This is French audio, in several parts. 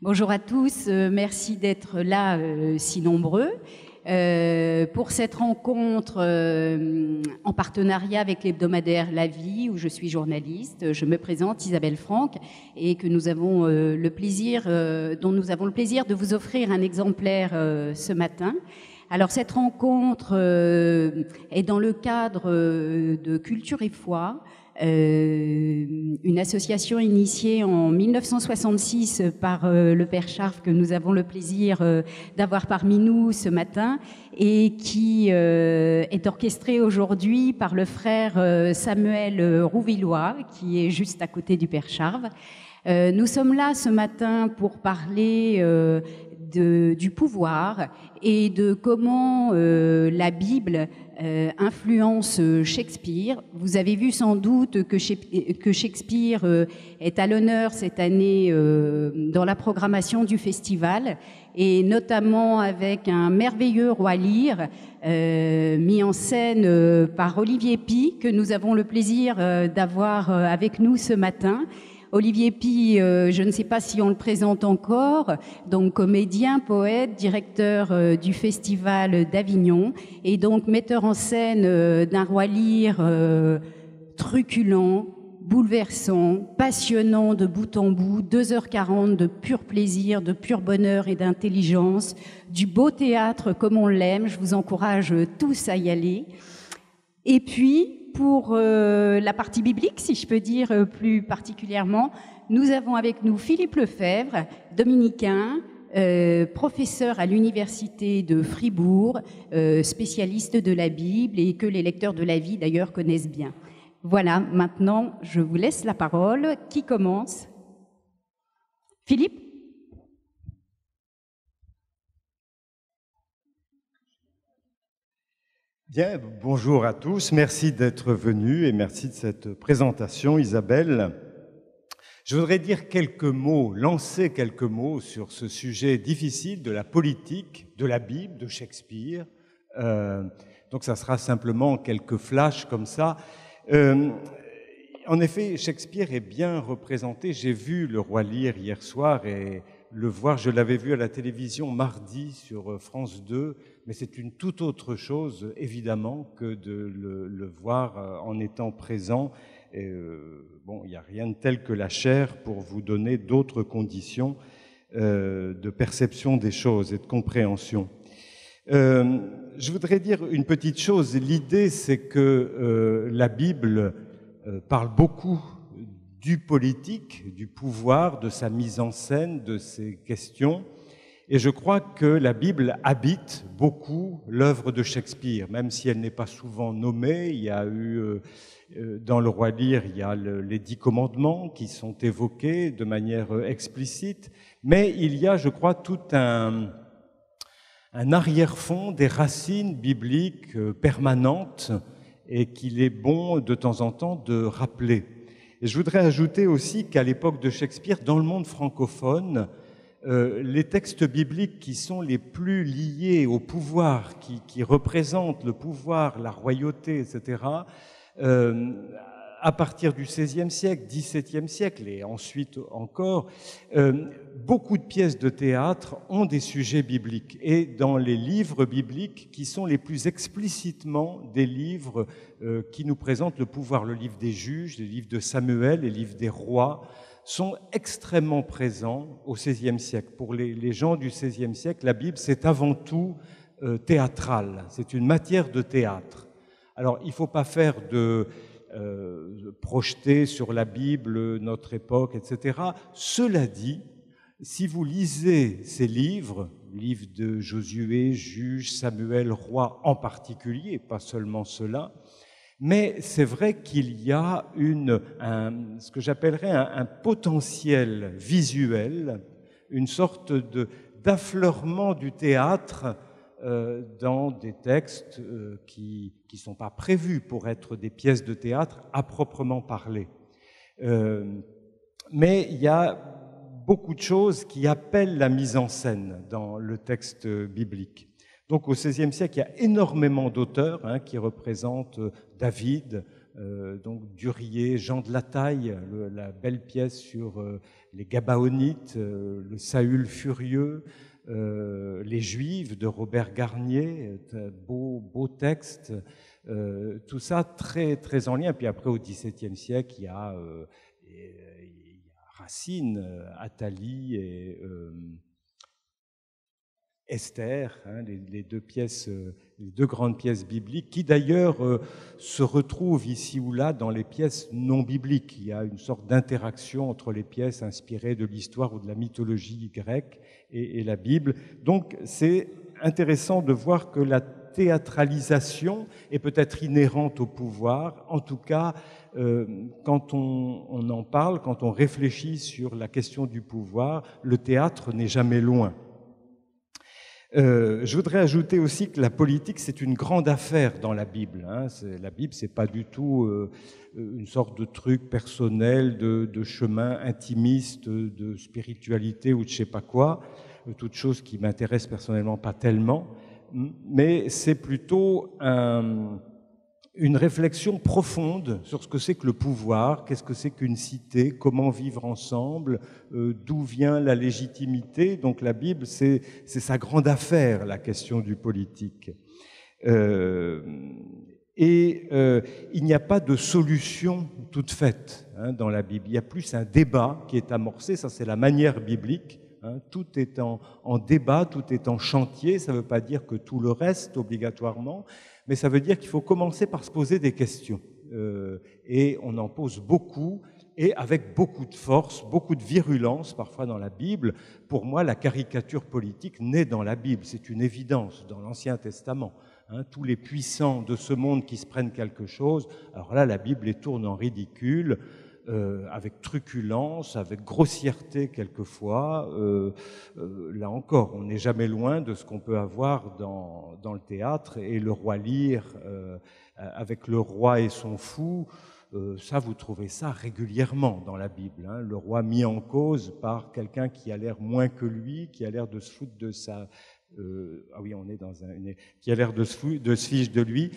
Bonjour à tous, merci d'être là si nombreux pour cette rencontre en partenariat avec l'hebdomadaire La Vie où je suis journaliste. Je me présente Isabelle Franck et que nous avons dont nous avons le plaisir de vous offrir un exemplaire ce matin. Alors cette rencontre est dans le cadre de Culture et Foi, une association initiée en 1966 par le Père Scharf que nous avons le plaisir d'avoir parmi nous ce matin et qui est orchestrée aujourd'hui par le frère Samuel Rouvillois qui est juste à côté du Père Scharf. Nous sommes là ce matin pour parler du pouvoir et de comment la Bible influence Shakespeare. Vous avez vu sans doute que Shakespeare est à l'honneur cette année dans la programmation du festival et notamment avec un merveilleux Roi Lear mis en scène par Olivier Py que nous avons le plaisir d'avoir avec nous ce matin. Olivier Py, je ne sais pas si on le présente encore, donc comédien, poète, directeur du Festival d'Avignon et donc metteur en scène d'un Roi Lear truculent, bouleversant, passionnant de bout en bout, 2h40 de pur plaisir, de pur bonheur et d'intelligence, du beau théâtre comme on l'aime. Je vous encourage tous à y aller. Et puis, pour la partie biblique, si je peux dire plus particulièrement, nous avons avec nous Philippe Lefebvre, dominicain, professeur à l'université de Fribourg, spécialiste de la Bible et que les lecteurs de La Vie d'ailleurs connaissent bien. Voilà, maintenant je vous laisse la parole. Qui commence? Philippe? Bien, bonjour à tous, merci d'être venus et merci de cette présentation, Isabelle. Je voudrais dire quelques mots, lancer quelques mots sur ce sujet difficile de la politique, de la Bible, de Shakespeare. Donc ça sera simplement quelques flashs comme ça. En effet, Shakespeare est bien représenté. J'ai vu le Roi Lear hier soir et le voir, je l'avais vu à la télévision mardi sur France 2, mais c'est une toute autre chose, évidemment, que de le voir en étant présent. Et, bon, il n'y a rien de tel que la chair pour vous donner d'autres conditions de perception des choses et de compréhension. Je voudrais dire une petite chose. L'idée, c'est que la Bible parle beaucoup du politique, du pouvoir, de sa mise en scène, de ses questions. Et je crois que la Bible habite beaucoup l'œuvre de Shakespeare, même si elle n'est pas souvent nommée. Il y a eu, dans le Roi Lear, il y a les 10 commandements qui sont évoqués de manière explicite, mais il y a, je crois, tout un arrière-fond des racines bibliques permanentes et qu'il est bon de temps en temps de rappeler. Et je voudrais ajouter aussi qu'à l'époque de Shakespeare, dans le monde francophone, les textes bibliques qui sont les plus liés au pouvoir, qui représentent le pouvoir, la royauté, etc., à partir du XVIe siècle, XVIIe siècle et ensuite encore, beaucoup de pièces de théâtre ont des sujets bibliques. Et dans les livres bibliques qui sont les plus explicitement des livres qui nous présentent le pouvoir, le livre des juges, les livres de Samuel, les livres des rois, sont extrêmement présents au XVIe siècle. Pour les gens du XVIe siècle, la Bible, c'est avant tout théâtral, c'est une matière de théâtre. Alors, il ne faut pas faire projeter sur la Bible notre époque, etc. Cela dit, si vous lisez ces livres, livres de Josué, Juges, Samuel, Roi en particulier, pas seulement cela, mais c'est vrai qu'il y a ce que j'appellerais un potentiel visuel, une sorte d'affleurement du théâtre dans des textes qui ne sont pas prévus pour être des pièces de théâtre à proprement parler. Mais il y a beaucoup de choses qui appellent la mise en scène dans le texte biblique. Donc au XVIe siècle, il y a énormément d'auteurs qui représentent David, donc Durier, Jean de la Taille, la belle pièce sur les Gabaonites, le Saül furieux, les Juifs de Robert Garnier, beau texte, tout ça très, très en lien. Puis après, au XVIIe siècle, il y a Racine, Athalie et Esther, les deux grandes pièces bibliques, qui d'ailleurs se retrouvent ici ou là dans les pièces non bibliques. Il y a une sorte d'interaction entre les pièces inspirées de l'histoire ou de la mythologie grecque et la Bible. Donc c'est intéressant de voir que la théâtralisation est peut-être inhérente au pouvoir. En tout cas, quand on en parle, quand on réfléchit sur la question du pouvoir, le théâtre n'est jamais loin. Je voudrais ajouter aussi que la politique, c'est une grande affaire dans la Bible. La Bible, c'est pas du tout une sorte de truc personnel, de chemin intimiste, de spiritualité ou de je sais pas quoi, toute chose qui m'intéresse personnellement pas tellement, mais c'est plutôt une réflexion profonde sur ce que c'est que le pouvoir, qu'est-ce que c'est qu'une cité, comment vivre ensemble, d'où vient la légitimité. Donc la Bible, c'est sa grande affaire, la question du politique. Il n'y a pas de solution toute faite dans la Bible. Il y a plus un débat qui est amorcé, ça c'est la manière biblique. Tout est en débat, tout est en chantier. Ça ne veut pas dire que tout le reste obligatoirement, mais ça veut dire qu'il faut commencer par se poser des questions. Et on en pose beaucoup, et avec beaucoup de force, beaucoup de virulence parfois dans la Bible. Pour moi, la caricature politique naît dans la Bible, c'est une évidence, dans l'Ancien Testament. Tous les puissants de ce monde qui se prennent quelque chose, alors là, la Bible les tourne en ridicule, avec truculence, avec grossièreté quelquefois. Là encore, on n'est jamais loin de ce qu'on peut avoir dans le théâtre. Et le roi Lear, avec le roi et son fou, ça, vous trouvez ça régulièrement dans la Bible. Le roi mis en cause par quelqu'un qui a l'air moins que lui, qui a l'air de se foutre de sa... qui a l'air de se fiche de lui.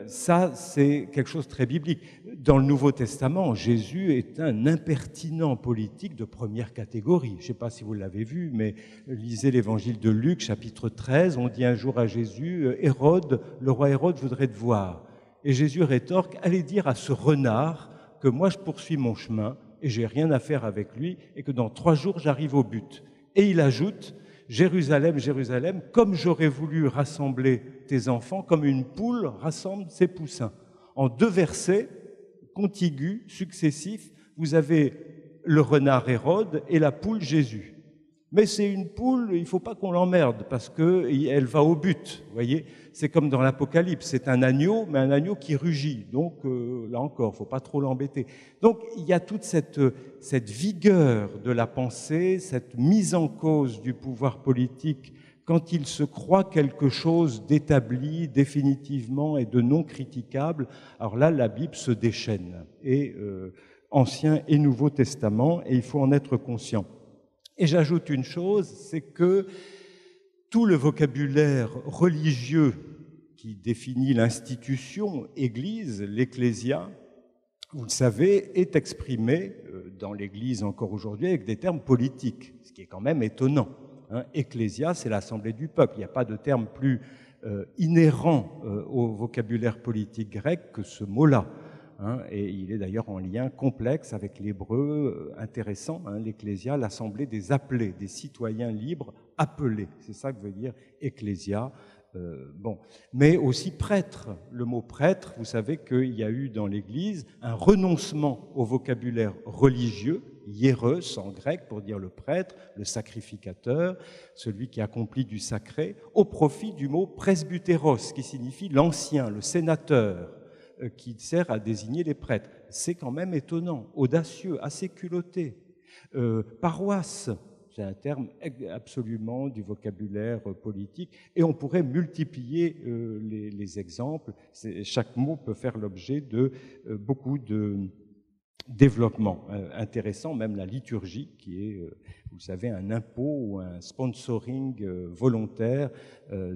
Ça, c'est quelque chose de très biblique. Dans le Nouveau Testament, Jésus est un impertinent politique de première catégorie. Je ne sais pas si vous l'avez vu, mais lisez l'évangile de Luc, chapitre 13. On dit un jour à Jésus, Hérode, le roi Hérode voudrait te voir. Et Jésus rétorque, allez dire à ce renard que moi je poursuis mon chemin et j'ai rien à faire avec lui et que dans 3 jours j'arrive au but. Et il ajoute, Jérusalem, Jérusalem, comme j'aurais voulu rassembler tes enfants, comme une poule rassemble ses poussins. En 2 versets contigus, successifs, vous avez le renard Hérode et la poule Jésus. Mais c'est une poule, il ne faut pas qu'on l'emmerde parce qu'elle va au but, vous voyez. C'est comme dans l'Apocalypse, c'est un agneau, mais un agneau qui rugit. Donc là encore, il ne faut pas trop l'embêter. Donc il y a toute cette vigueur de la pensée, cette mise en cause du pouvoir politique quand il se croit quelque chose d'établi définitivement et de non critiquable. Alors là, la Bible se déchaîne, et Ancien et Nouveau Testament, et il faut en être conscient. Et j'ajoute une chose, c'est que tout le vocabulaire religieux qui définit l'institution Église, l'Ecclésia, vous le savez, est exprimé dans l'Église encore aujourd'hui avec des termes politiques, ce qui est quand même étonnant. Ecclésia, c'est l'assemblée du peuple. Il n'y a pas de terme plus inhérent au vocabulaire politique grec que ce mot-là. Et il est d'ailleurs en lien complexe avec l'hébreu intéressant, l'ecclésia, l'assemblée des appelés, des citoyens libres appelés. C'est ça que veut dire ecclésia. Mais aussi prêtre. Le mot prêtre, vous savez qu'il y a eu dans l'Église un renoncement au vocabulaire religieux, hiéros en grec pour dire le prêtre, le sacrificateur, celui qui accomplit du sacré, au profit du mot presbytéros, qui signifie l'ancien, le sénateur, qui sert à désigner les prêtres. C'est quand même étonnant, audacieux, assez culotté. Paroisse, c'est un terme absolument du vocabulaire politique, et on pourrait multiplier les exemples. Chaque mot peut faire l'objet de beaucoup développement intéressant, même la liturgie, qui est, vous le savez, un impôt ou un sponsoring volontaire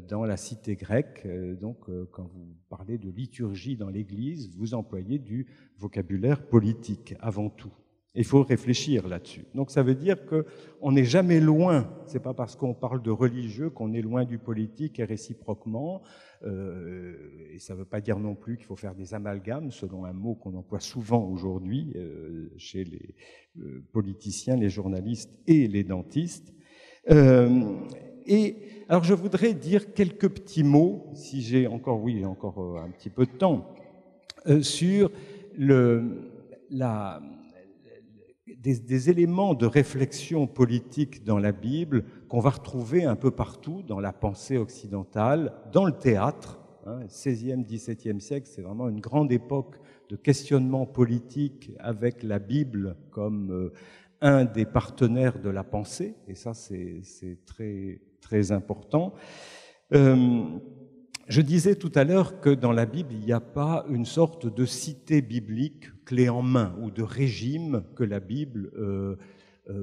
dans la cité grecque. Donc, quand vous parlez de liturgie dans l'Église, vous employez du vocabulaire politique avant tout. Il faut réfléchir là-dessus. Donc ça veut dire qu'on n'est jamais loin, c'est pas parce qu'on parle de religieux qu'on est loin du politique et réciproquement, et ça ne veut pas dire non plus qu'il faut faire des amalgames, selon un mot qu'on emploie souvent aujourd'hui chez les politiciens, les journalistes et les dentistes. Et alors je voudrais dire quelques petits mots, si j'ai encore, un petit peu de temps, sur des éléments de réflexion politique dans la Bible qu'on va retrouver un peu partout dans la pensée occidentale, dans le théâtre. XVIe, XVIIe siècle, c'est vraiment une grande époque de questionnement politique avec la Bible comme un des partenaires de la pensée, et ça c'est très, très important. Je disais tout à l'heure que dans la Bible, il n'y a pas une sorte de cité biblique clé en main ou de régime que la Bible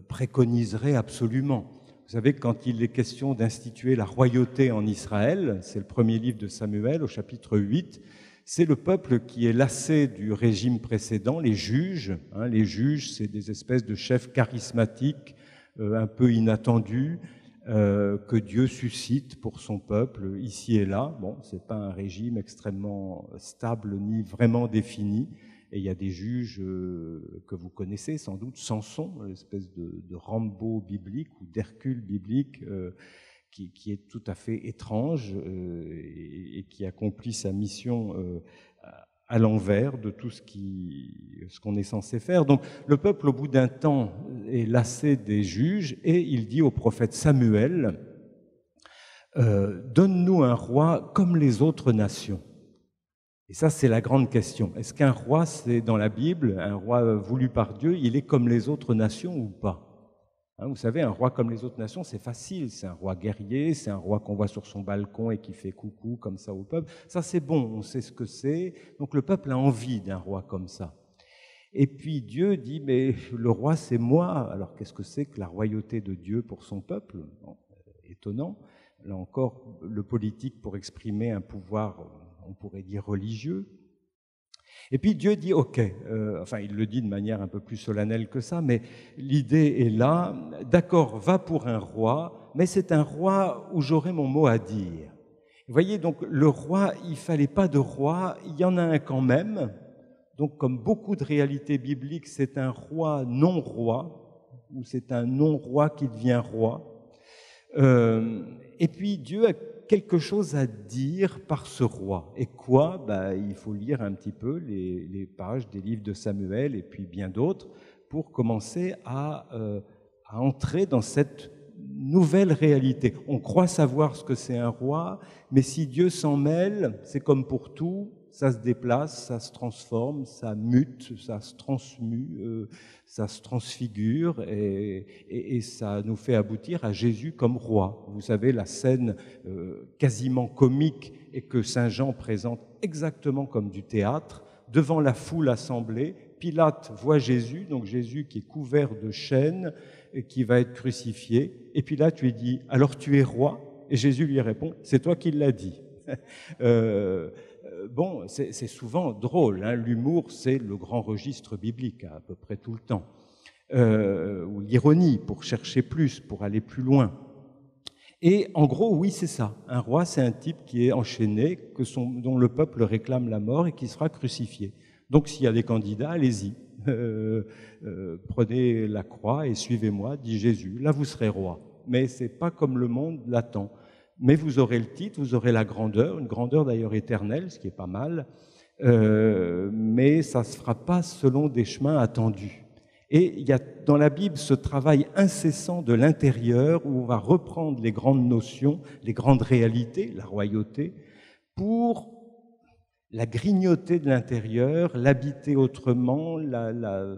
préconiserait absolument. Vous savez, quand il est question d'instituer la royauté en Israël, c'est le premier livre de Samuel au chapitre 8, c'est le peuple qui est lassé du régime précédent, les juges. Les juges, c'est des espèces de chefs charismatiques, un peu inattendus, que Dieu suscite pour son peuple ici et là. Bon, c'est pas un régime extrêmement stable ni vraiment défini. Et il y a des juges que vous connaissez sans doute, Samson, l'espèce de Rambo biblique ou d'Hercule biblique, qui est tout à fait étrange et qui accomplit sa mission à l'envers de tout ce qu'on est censé faire. Donc le peuple, au bout d'un temps, est lassé des juges et il dit au prophète Samuel, donne-nous un roi comme les autres nations. Et ça, c'est la grande question. Est-ce qu'un roi, c'est dans la Bible, un roi voulu par Dieu, il est comme les autres nations ou pas ? Vous savez, un roi comme les autres nations, c'est facile. C'est un roi guerrier, c'est un roi qu'on voit sur son balcon et qui fait coucou comme ça au peuple. Ça, c'est bon, on sait ce que c'est. Donc le peuple a envie d'un roi comme ça. Et puis Dieu dit, mais le roi, c'est moi. Alors qu'est-ce que c'est que la royauté de Dieu pour son peuple ? Bon, étonnant. Là encore, le politique pour exprimer un pouvoir, on pourrait dire religieux. Et puis Dieu dit, ok, il le dit de manière un peu plus solennelle que ça, mais l'idée est là, d'accord, va pour un roi, mais c'est un roi où j'aurai mon mot à dire. Vous voyez, donc le roi, il ne fallait pas de roi, il y en a un quand même. Donc comme beaucoup de réalités bibliques, c'est un roi non-roi, ou c'est un non-roi qui devient roi. Et puis Dieu a quelque chose à dire par ce roi. Et quoi ? Il faut lire un petit peu les pages des livres de Samuel et puis bien d'autres pour commencer à entrer dans cette nouvelle réalité. On croit savoir ce que c'est un roi, mais si Dieu s'en mêle, c'est comme pour tout, ça se déplace, ça se transforme, ça mute, ça se transmue, ça se transfigure et ça nous fait aboutir à Jésus comme roi. Vous savez, la scène quasiment comique et que Saint Jean présente exactement comme du théâtre, devant la foule assemblée, Pilate voit Jésus, donc Jésus qui est couvert de chaînes et qui va être crucifié, et Pilate lui dit « Alors tu es roi ?» Et Jésus lui répond « C'est toi qui l'as dit ». Bon, c'est souvent drôle, l'humour c'est le grand registre biblique à peu près tout le temps, ou l'ironie pour chercher plus, pour aller plus loin. Et en gros, oui, c'est ça. Un roi, c'est un type qui est enchaîné, dont le peuple réclame la mort et qui sera crucifié. Donc s'il y a des candidats, allez-y, prenez la croix et suivez-moi, dit Jésus. Là, vous serez roi. Mais c'est pas comme le monde l'attend. Mais vous aurez le titre, vous aurez la grandeur, une grandeur d'ailleurs éternelle, ce qui est pas mal, mais ça ne se fera pas selon des chemins attendus. Et il y a dans la Bible ce travail incessant de l'intérieur où on va reprendre les grandes notions, les grandes réalités, la royauté, pour la grignoter de l'intérieur, l'habiter autrement, la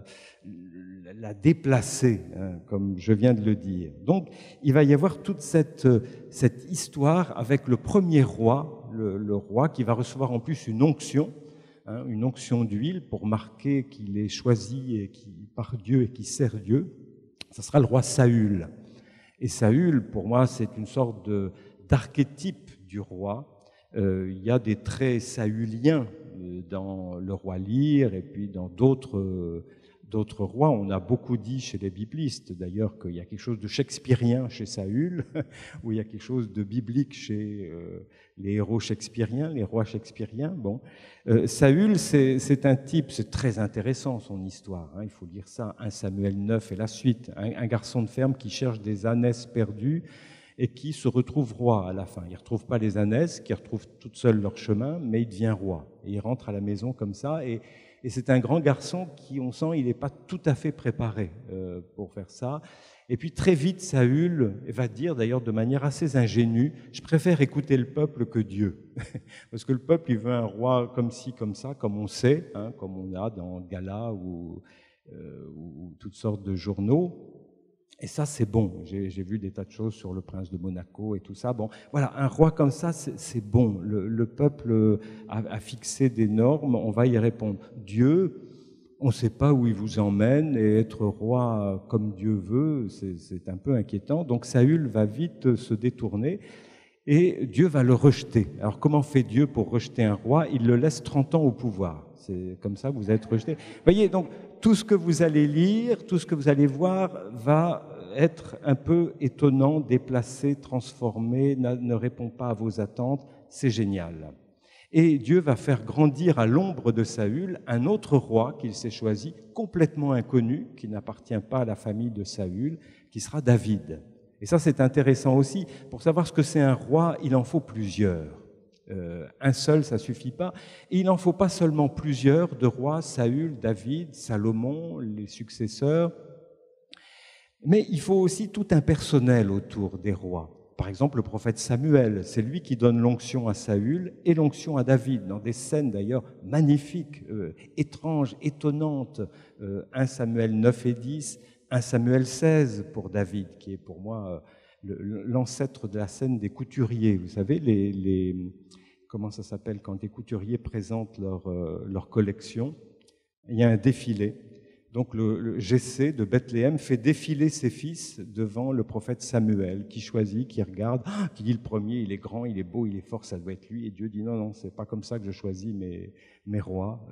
déplacer, comme je viens de le dire. Donc, il va y avoir toute cette histoire avec le premier roi, le roi qui va recevoir en plus une onction. une onction d'huile pour marquer qu'il est choisi par Dieu et qui sert Dieu. Ça sera le roi Saül. Et Saül, pour moi, c'est une sorte d'archétype du roi. Il y a des traits saüliens dans le roi Lear et puis dans d'autres rois. On a beaucoup dit chez les biblistes, d'ailleurs, qu'il y a quelque chose de shakespearien chez Saül, ou il y a quelque chose de biblique chez les héros shakespeariens, les rois shakespeariens. Bon, Saül, c'est un type, c'est très intéressant son histoire. Il faut lire ça, 1 Samuel 9 et la suite. Un garçon de ferme qui cherche des ânesses perdues et qui se retrouve roi à la fin. Il ne retrouve pas les ânesses, qui retrouvent toutes seules leur chemin, mais il devient roi. Et il rentre à la maison comme ça. Et c'est un grand garçon qui, on sent, il n'est pas tout à fait préparé pour faire ça. Et puis très vite, Saül va dire, d'ailleurs de manière assez ingénue, « Je préfère écouter le peuple que Dieu. » Parce que le peuple, il veut un roi comme ci, comme ça, comme on sait, comme on a dans Gala ou toutes sortes de journaux. Et ça, c'est bon. J'ai vu des tas de choses sur le prince de Monaco et tout ça. Bon, voilà, un roi comme ça, c'est bon. Le peuple a fixé des normes, on va y répondre. Dieu, on ne sait pas où il vous emmène, et être roi comme Dieu veut, c'est un peu inquiétant. Donc Saül va vite se détourner et Dieu va le rejeter. Alors comment fait Dieu pour rejeter un roi? Il le laisse 30 ans au pouvoir. C'est comme ça que vous êtes rejeté. Vous voyez, donc tout ce que vous allez lire, tout ce que vous allez voir va être un peu étonnant, déplacé, transformé, ne répond pas à vos attentes. C'est génial. Et Dieu va faire grandir à l'ombre de Saül un autre roi qu'il s'est choisi, complètement inconnu, qui n'appartient pas à la famille de Saül, qui sera David. Et ça, c'est intéressant aussi. Pour savoir ce que c'est un roi, il en faut plusieurs. Un seul, ça suffit pas. Et il n'en faut pas seulement plusieurs de rois, Saül, David, Salomon, les successeurs, mais il faut aussi tout un personnel autour des rois. Par exemple, le prophète Samuel, c'est lui qui donne l'onction à Saül et l'onction à David, dans des scènes d'ailleurs magnifiques, étranges, étonnantes. 1 Samuel 9 et 10, 1 Samuel 16 pour David, qui est pour moi l'ancêtre de la scène des couturiers. Vous savez, comment ça s'appelle quand des couturiers présentent leur collection? Il y a un défilé. Donc le Jessé de Bethléem fait défiler ses fils devant le prophète Samuel, qui choisit, qui regarde, qui dit le premier, il est grand, il est beau, il est fort, ça doit être lui. Et Dieu dit non, c'est pas comme ça que je choisis mes rois.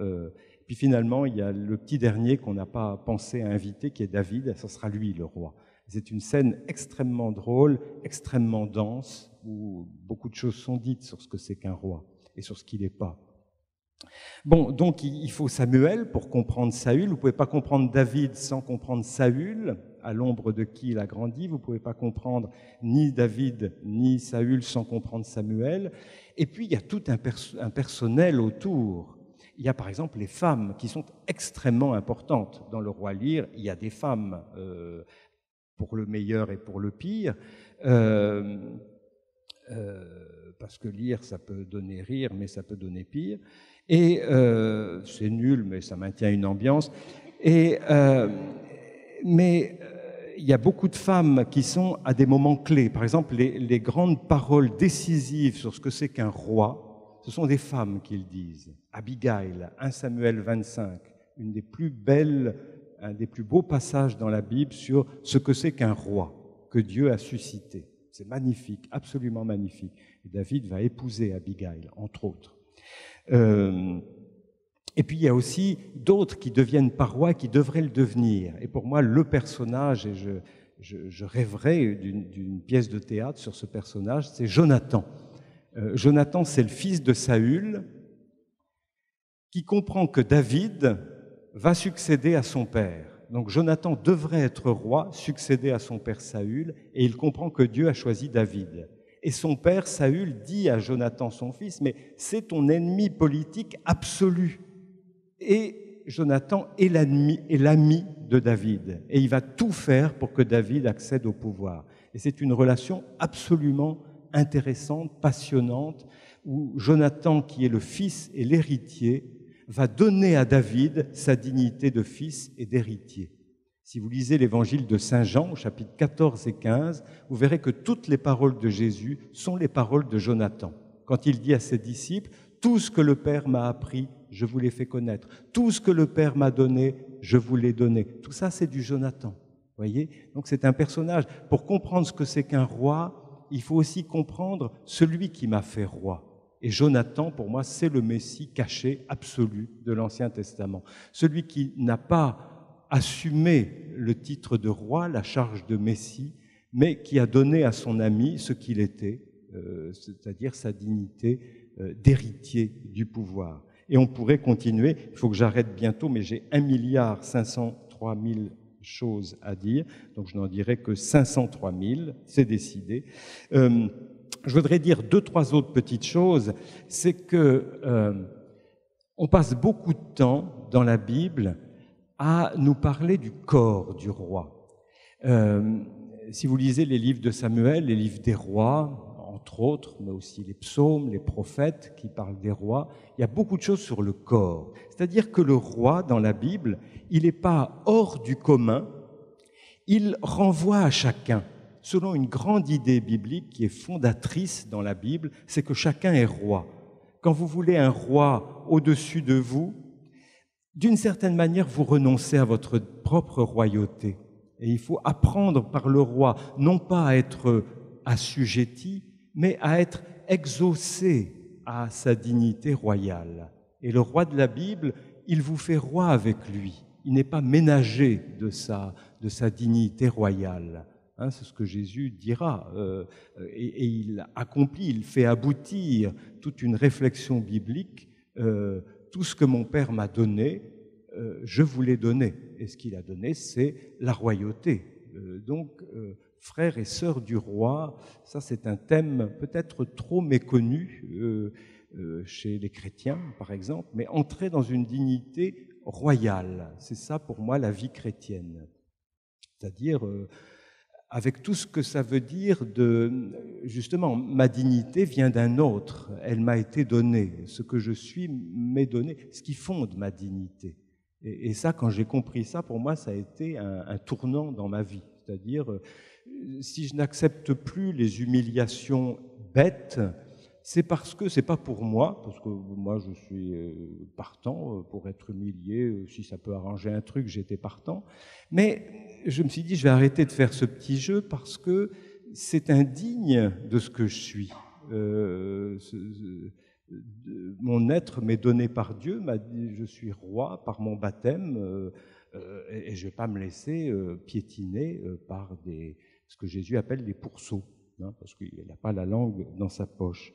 Puis finalement, il y a le petit dernier qu'on n'a pas pensé à inviter, qui est David, ça sera lui le roi. C'est une scène extrêmement drôle, extrêmement dense, où beaucoup de choses sont dites sur ce que c'est qu'un roi et sur ce qu'il n'est pas. Bon, donc il faut Samuel pour comprendre Saül. Vous ne pouvez pas comprendre David sans comprendre Saül, à l'ombre de qui il a grandi. Vous ne pouvez pas comprendre ni David ni Saül sans comprendre Samuel. Et puis il y a tout un personnel autour. Il y a par exemple les femmes qui sont extrêmement importantes. Dans le roi Lear, il y a des femmes pour le meilleur et pour le pire. Parce que Lear, ça peut donner rire, mais ça peut donner pire. Et c'est nul, mais ça maintient une ambiance. Mais il y a beaucoup de femmes qui sont à des moments clés. Par exemple, les grandes paroles décisives sur ce que c'est qu'un roi, ce sont des femmes qui le disent. Abigail, 1 Samuel 25, une des plus belles, un des plus beaux passages dans la Bible sur ce que c'est qu'un roi, que Dieu a suscité. C'est magnifique, absolument magnifique. Et David va épouser Abigail, entre autres. Et puis il y a aussi d'autres qui deviennent par rois, qui devraient le devenir. Et pour moi, le personnage, et je rêverais d'une pièce de théâtre sur ce personnage, c'est Jonathan. Jonathan, c'est le fils de Saül, qui comprend que David va succéder à son père. Donc Jonathan devrait être roi, succéder à son père Saül, et il comprend que Dieu a choisi David. Et son père, Saül, dit à Jonathan, son fils, « Mais c'est ton ennemi politique absolu. » Et Jonathan est l'ami de David. Et il va tout faire pour que David accède au pouvoir. Et c'est une relation absolument intéressante, passionnante, où Jonathan, qui est le fils et l'héritier, va donner à David sa dignité de fils et d'héritier. Si vous lisez l'évangile de Saint Jean, au chapitre 14 et 15, vous verrez que toutes les paroles de Jésus sont les paroles de Jonathan. Quand il dit à ses disciples, Tout ce que le Père m'a appris, je vous l'ai fait connaître. Tout ce que le Père m'a donné, je vous l'ai donné. Tout ça, c'est du Jonathan. Voyez ? Donc c'est un personnage. Pour comprendre ce que c'est qu'un roi, il faut aussi comprendre celui qui m'a fait roi. Et Jonathan, pour moi, c'est le Messie caché absolu de l'Ancien Testament. Celui qui n'a pas assumé le titre de roi, la charge de Messie, mais qui a donné à son ami ce qu'il était, c'est-à-dire sa dignité d'héritier du pouvoir. Et on pourrait continuer, il faut que j'arrête bientôt, mais j'ai 1,503 milliard choses à dire, donc je n'en dirai que 503 000, c'est décidé. Je voudrais dire 2-3 autres petites choses. C'est que on passe beaucoup de temps dans la Bible à nous parler du corps du roi. Si vous lisez les livres de Samuel, les livres des rois, entre autres, mais aussi les psaumes, les prophètes qui parlent des rois, il y a beaucoup de choses sur le corps. C'est-à-dire que le roi, dans la Bible, il n'est pas hors du commun, il renvoie à chacun. Selon une grande idée biblique qui est fondatrice dans la Bible, c'est que chacun est roi. Quand vous voulez un roi au-dessus de vous, d'une certaine manière, vous renoncez à votre propre royauté. Et il faut apprendre par le roi, non pas à être assujetti, mais à être exaucé à sa dignité royale. Et le roi de la Bible, il vous fait roi avec lui. Il n'est pas ménager de sa dignité royale. Hein, c'est ce que Jésus dira. Et il accomplit, il fait aboutir toute une réflexion biblique. Tout ce que mon Père m'a donné, je vous l'ai donné. Et ce qu'il a donné, c'est la royauté. Donc, frères et sœurs du roi, ça c'est un thème peut-être trop méconnu chez les chrétiens, par exemple, mais entrer dans une dignité royale, c'est ça pour moi la vie chrétienne. C'est-à-dire, avec tout ce que ça veut dire de, justement, ma dignité vient d'un autre, elle m'a été donnée, ce que je suis m'est donné, ce qui fonde ma dignité. Et ça, quand j'ai compris ça, pour moi, ça a été un tournant dans ma vie. C'est-à-dire, si je n'accepte plus les humiliations bêtes, c'est parce que c'est pas pour moi, parce que moi je suis partant pour être humilié, si ça peut arranger un truc, j'étais partant. Mais je me suis dit, je vais arrêter de faire ce petit jeu parce que c'est indigne de ce que je suis. Mon être m'est donné par Dieu, m'a dit je suis roi par mon baptême, et je ne vais pas me laisser piétiner par ce que Jésus appelle des pourceaux, hein, parce qu'il n'a pas la langue dans sa poche.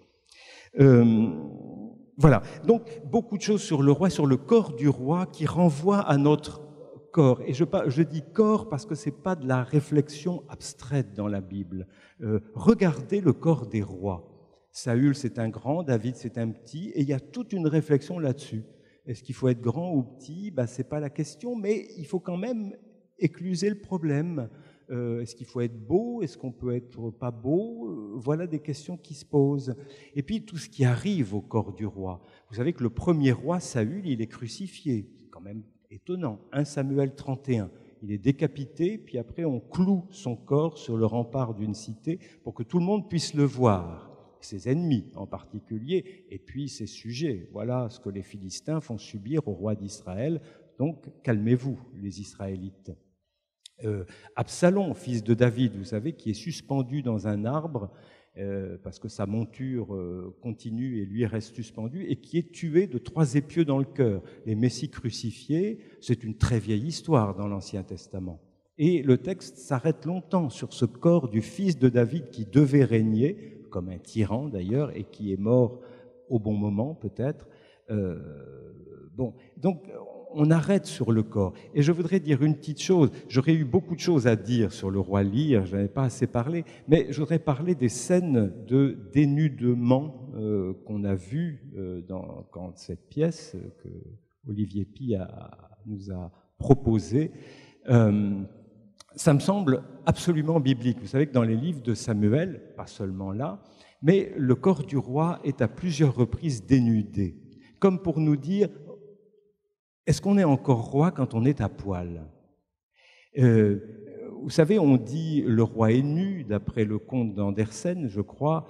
Voilà, donc beaucoup de choses sur le roi, sur le corps du roi qui renvoie à notre corps. Et je dis corps parce que ce n'est pas de la réflexion abstraite dans la Bible. Regardez le corps des rois. Saül, c'est un grand, David, c'est un petit, et il y a toute une réflexion là-dessus. Est-ce qu'il faut être grand ou petit ? Ce n'est pas la question, mais il faut quand même écluser le problème. Est-ce qu'il faut être beau ? Est-ce qu'on peut être pas beau ? Voilà des questions qui se posent. Et puis tout ce qui arrive au corps du roi. Vous savez que le premier roi, Saül, il est crucifié. C'est quand même étonnant. 1 Samuel 31. Il est décapité, puis après on cloue son corps sur le rempart d'une cité pour que tout le monde puisse le voir. Ses ennemis en particulier, et puis ses sujets. Voilà ce que les Philistins font subir au roi d'Israël. Donc calmez-vous, les Israélites. Absalom, fils de David, vous savez, qui est suspendu dans un arbre parce que sa monture continue et lui reste suspendu, et qui est tué de 3 épieux dans le cœur. Les Messies crucifiés, c'est une très vieille histoire dans l'Ancien Testament. Et le texte s'arrête longtemps sur ce corps du fils de David qui devait régner, comme un tyran d'ailleurs, et qui est mort au bon moment peut-être. Donc on arrête sur le corps. Et je voudrais dire une petite chose, j'aurais eu beaucoup de choses à dire sur le roi Lear, je n'en ai pas assez parlé, mais je voudrais parler des scènes de dénudement qu'on a vues dans cette pièce que Olivier Py nous a proposée. Ça me semble absolument biblique. Vous savez que dans les livres de Samuel, pas seulement là, mais le corps du roi est à plusieurs reprises dénudé, comme pour nous dire, est-ce qu'on est encore roi quand on est à poil ? Vous savez, on dit le roi est nu, d'après le conte d'Andersen, je crois.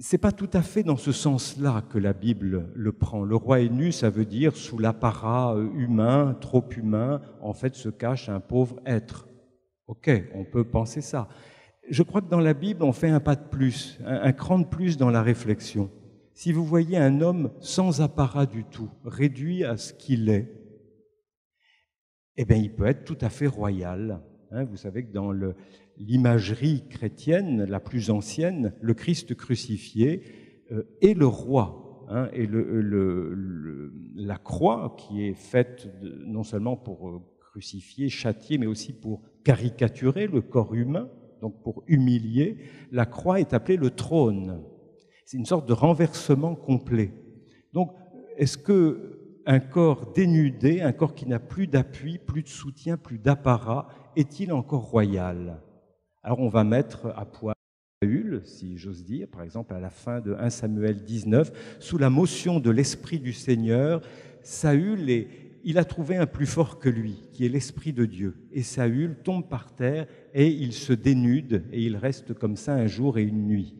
c'est pas tout à fait dans ce sens-là que la Bible le prend. Le roi est nu, ça veut dire sous l'apparat humain, trop humain, en fait se cache un pauvre être. Ok, on peut penser ça. Je crois que dans la Bible, on fait un pas de plus, un cran de plus dans la réflexion. Si vous voyez un homme sans apparat du tout, réduit à ce qu'il est, eh bien, il peut être tout à fait royal. Vous savez que dans l'imagerie chrétienne la plus ancienne, le Christ crucifié est le roi. Et la croix, qui est faite non seulement pour crucifier, châtier, mais aussi pour caricaturer le corps humain, donc pour humilier, la croix est appelée le trône. C'est une sorte de renversement complet. Donc, est-ce qu'un corps dénudé, un corps qui n'a plus d'appui, plus de soutien, plus d'apparat, est-il encore royal? Alors, on va mettre à poil Saül, si j'ose dire, par exemple à la fin de 1 Samuel 19, sous la motion de l'Esprit du Seigneur, Saül il a trouvé un plus fort que lui, qui est l'Esprit de Dieu. Et Saül tombe par terre et il se dénude et il reste comme ça un jour et une nuit.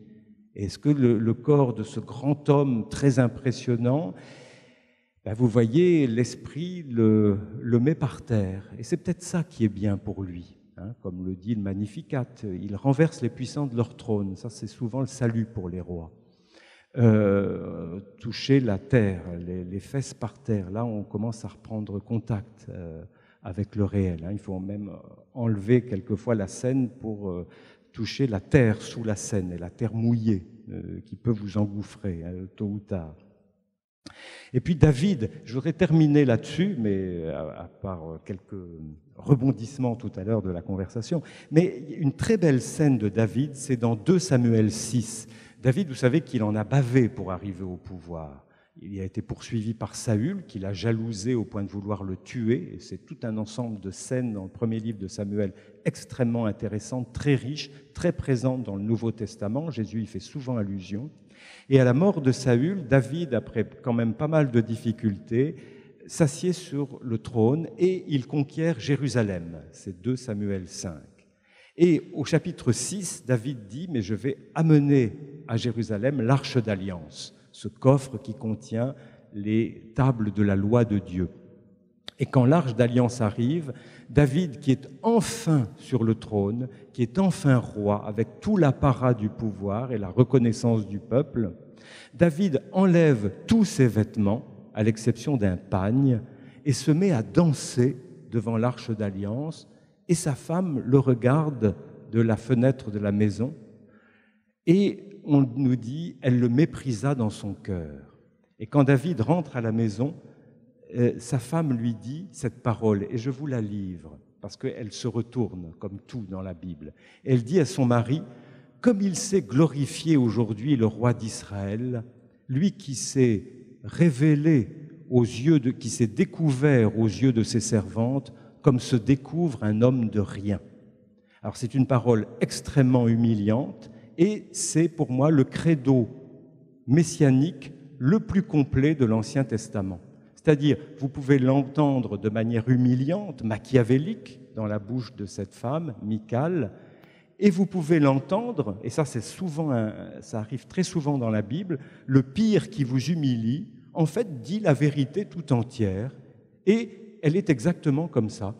Est-ce que le corps de ce grand homme très impressionnant, vous voyez, l'Esprit le met par terre. Et c'est peut-être ça qui est bien pour lui, comme le dit le Magnificat. Il renverse les puissants de leur trône. Ça, c'est souvent le salut pour les rois. Toucher la terre, les fesses par terre. Là, on commence à reprendre contact avec le réel. Il faut même enlever quelquefois la scène pour toucher la terre sous la scène, et la terre mouillée qui peut vous engouffrer tôt ou tard. Et puis David, je voudrais terminer là-dessus, mais à part quelques rebondissements tout à l'heure de la conversation, mais une très belle scène de David, c'est dans 2 Samuel 6. David, vous savez qu'il en a bavé pour arriver au pouvoir. Il a été poursuivi par Saül, qui l'a jalousé au point de vouloir le tuer. Et c'est tout un ensemble de scènes dans le premier livre de Samuel extrêmement intéressantes, très riches, très présentes dans le Nouveau Testament. Jésus y fait souvent allusion. Et à la mort de Saül, David, après quand même pas mal de difficultés, s'assied sur le trône et il conquiert Jérusalem. C'est 2 Samuel 5. Et au chapitre 6, David dit « Mais je vais amener à Jérusalem l'arche d'alliance ». Ce coffre qui contient les tables de la loi de Dieu. Et quand l'arche d'alliance arrive, David, qui est enfin sur le trône, qui est enfin roi, avec tout l'apparat du pouvoir et la reconnaissance du peuple, David enlève tous ses vêtements, à l'exception d'un pagne, et se met à danser devant l'arche d'alliance, et sa femme le regarde de la fenêtre de la maison, et on nous dit, elle le méprisa dans son cœur. Et quand David rentre à la maison, sa femme lui dit cette parole, et je vous la livre, parce qu'elle se retourne, comme tout dans la Bible. Elle dit à son mari, « Comme il s'est glorifié aujourd'hui le roi d'Israël, lui qui s'est révélé qui s'est découvert aux yeux de ses servantes, comme se découvre un homme de rien. » Alors c'est une parole extrêmement humiliante, et c'est pour moi le credo messianique le plus complet de l'Ancien Testament. C'est-à-dire, vous pouvez l'entendre de manière humiliante, machiavélique, dans la bouche de cette femme, Michal, et vous pouvez l'entendre, et ça ça arrive très souvent dans la Bible, le pire qui vous humilie, en fait, dit la vérité tout entière, et elle est exactement comme ça.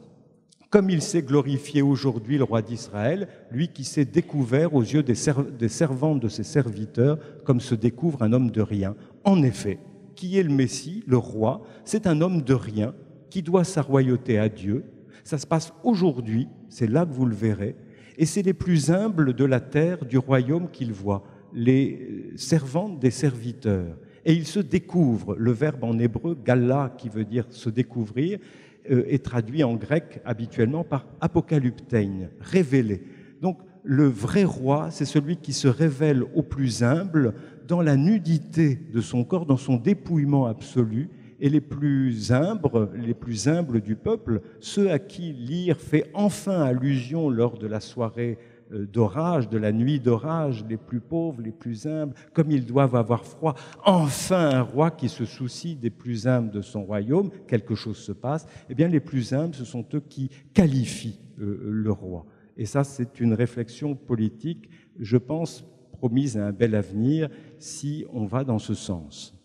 Comme il s'est glorifié aujourd'hui le roi d'Israël, lui qui s'est découvert aux yeux des servantes de ses serviteurs, comme se découvre un homme de rien. En effet, qui est le Messie, le roi? C'est un homme de rien qui doit sa royauté à Dieu. Ça se passe aujourd'hui, c'est là que vous le verrez, et c'est les plus humbles de la terre, du royaume qu'il voit, les servantes des serviteurs. Et il se découvre, le verbe en hébreu, gala, qui veut dire se découvrir, est traduit en grec habituellement par apocalyptein, révélé. Donc le vrai roi, c'est celui qui se révèle au plus humble, dans la nudité de son corps, dans son dépouillement absolu, et les plus humbles du peuple, ceux à qui Lyre fait enfin allusion lors de la soirée d'orage, de la nuit d'orage, les plus pauvres, les plus humbles, comme ils doivent avoir froid. Enfin, un roi qui se soucie des plus humbles de son royaume, quelque chose se passe. Eh bien, les plus humbles, ce sont eux qui qualifient le roi. Et ça, c'est une réflexion politique, je pense, promises à un bel avenir si on va dans ce sens.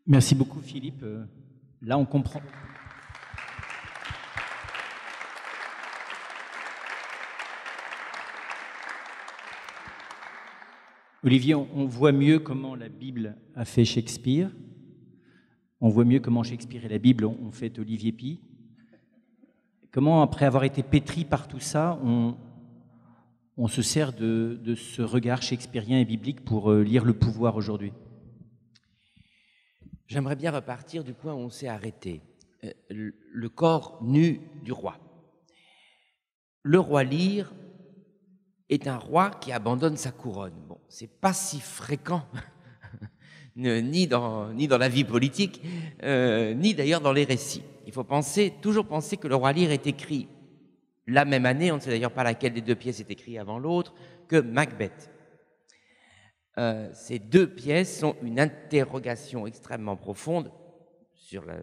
Merci beaucoup Philippe. Là on comprend. Olivier, on voit mieux comment la Bible a fait Shakespeare. On voit mieux comment Shakespeare et la Bible ont fait Olivier Py. Comment, après avoir été pétri par tout ça, on se sert de ce regard shakespearien et biblique pour lire Le Pouvoir aujourd'hui? J'aimerais bien repartir du point où on s'est arrêté. Le corps nu du roi. Le roi Lear est un roi qui abandonne sa couronne. Bon, c'est pas si fréquent, ni dans la vie politique, ni d'ailleurs dans les récits. Il faut toujours penser que le roi Lear est écrit la même année, on ne sait d'ailleurs pas laquelle des deux pièces est écrite avant l'autre, que Macbeth. Ces deux pièces sont une interrogation extrêmement profonde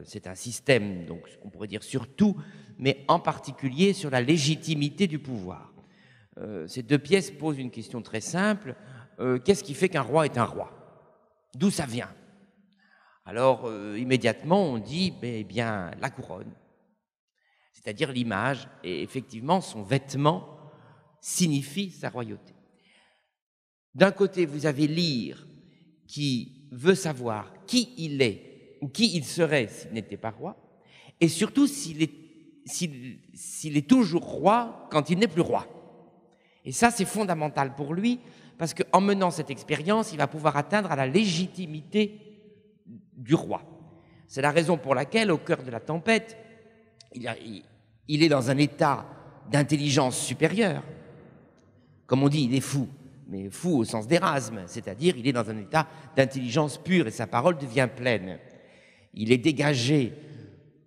c'est un système, donc on pourrait dire sur tout, mais en particulier sur la légitimité du pouvoir. Ces deux pièces posent une question très simple. Qu'est-ce qui fait qu'un roi est un roi? D'où ça vient? Alors, immédiatement, on dit, eh bien, la couronne, c'est-à-dire l'image, et effectivement, son vêtement signifie sa royauté. D'un côté, vous avez Lear qui veut savoir qui il est, ou qui il serait s'il n'était pas roi, et surtout s'il est toujours roi quand il n'est plus roi. Et ça, c'est fondamental pour lui, parce qu'en menant cette expérience, il va pouvoir atteindre à la légitimité du roi. C'est la raison pour laquelle, au cœur de la tempête, il est dans un état d'intelligence supérieure. Comme on dit, il est fou, mais fou au sens d'Érasme, c'est-à-dire il est dans un état d'intelligence pure et sa parole devient pleine. Il est dégagé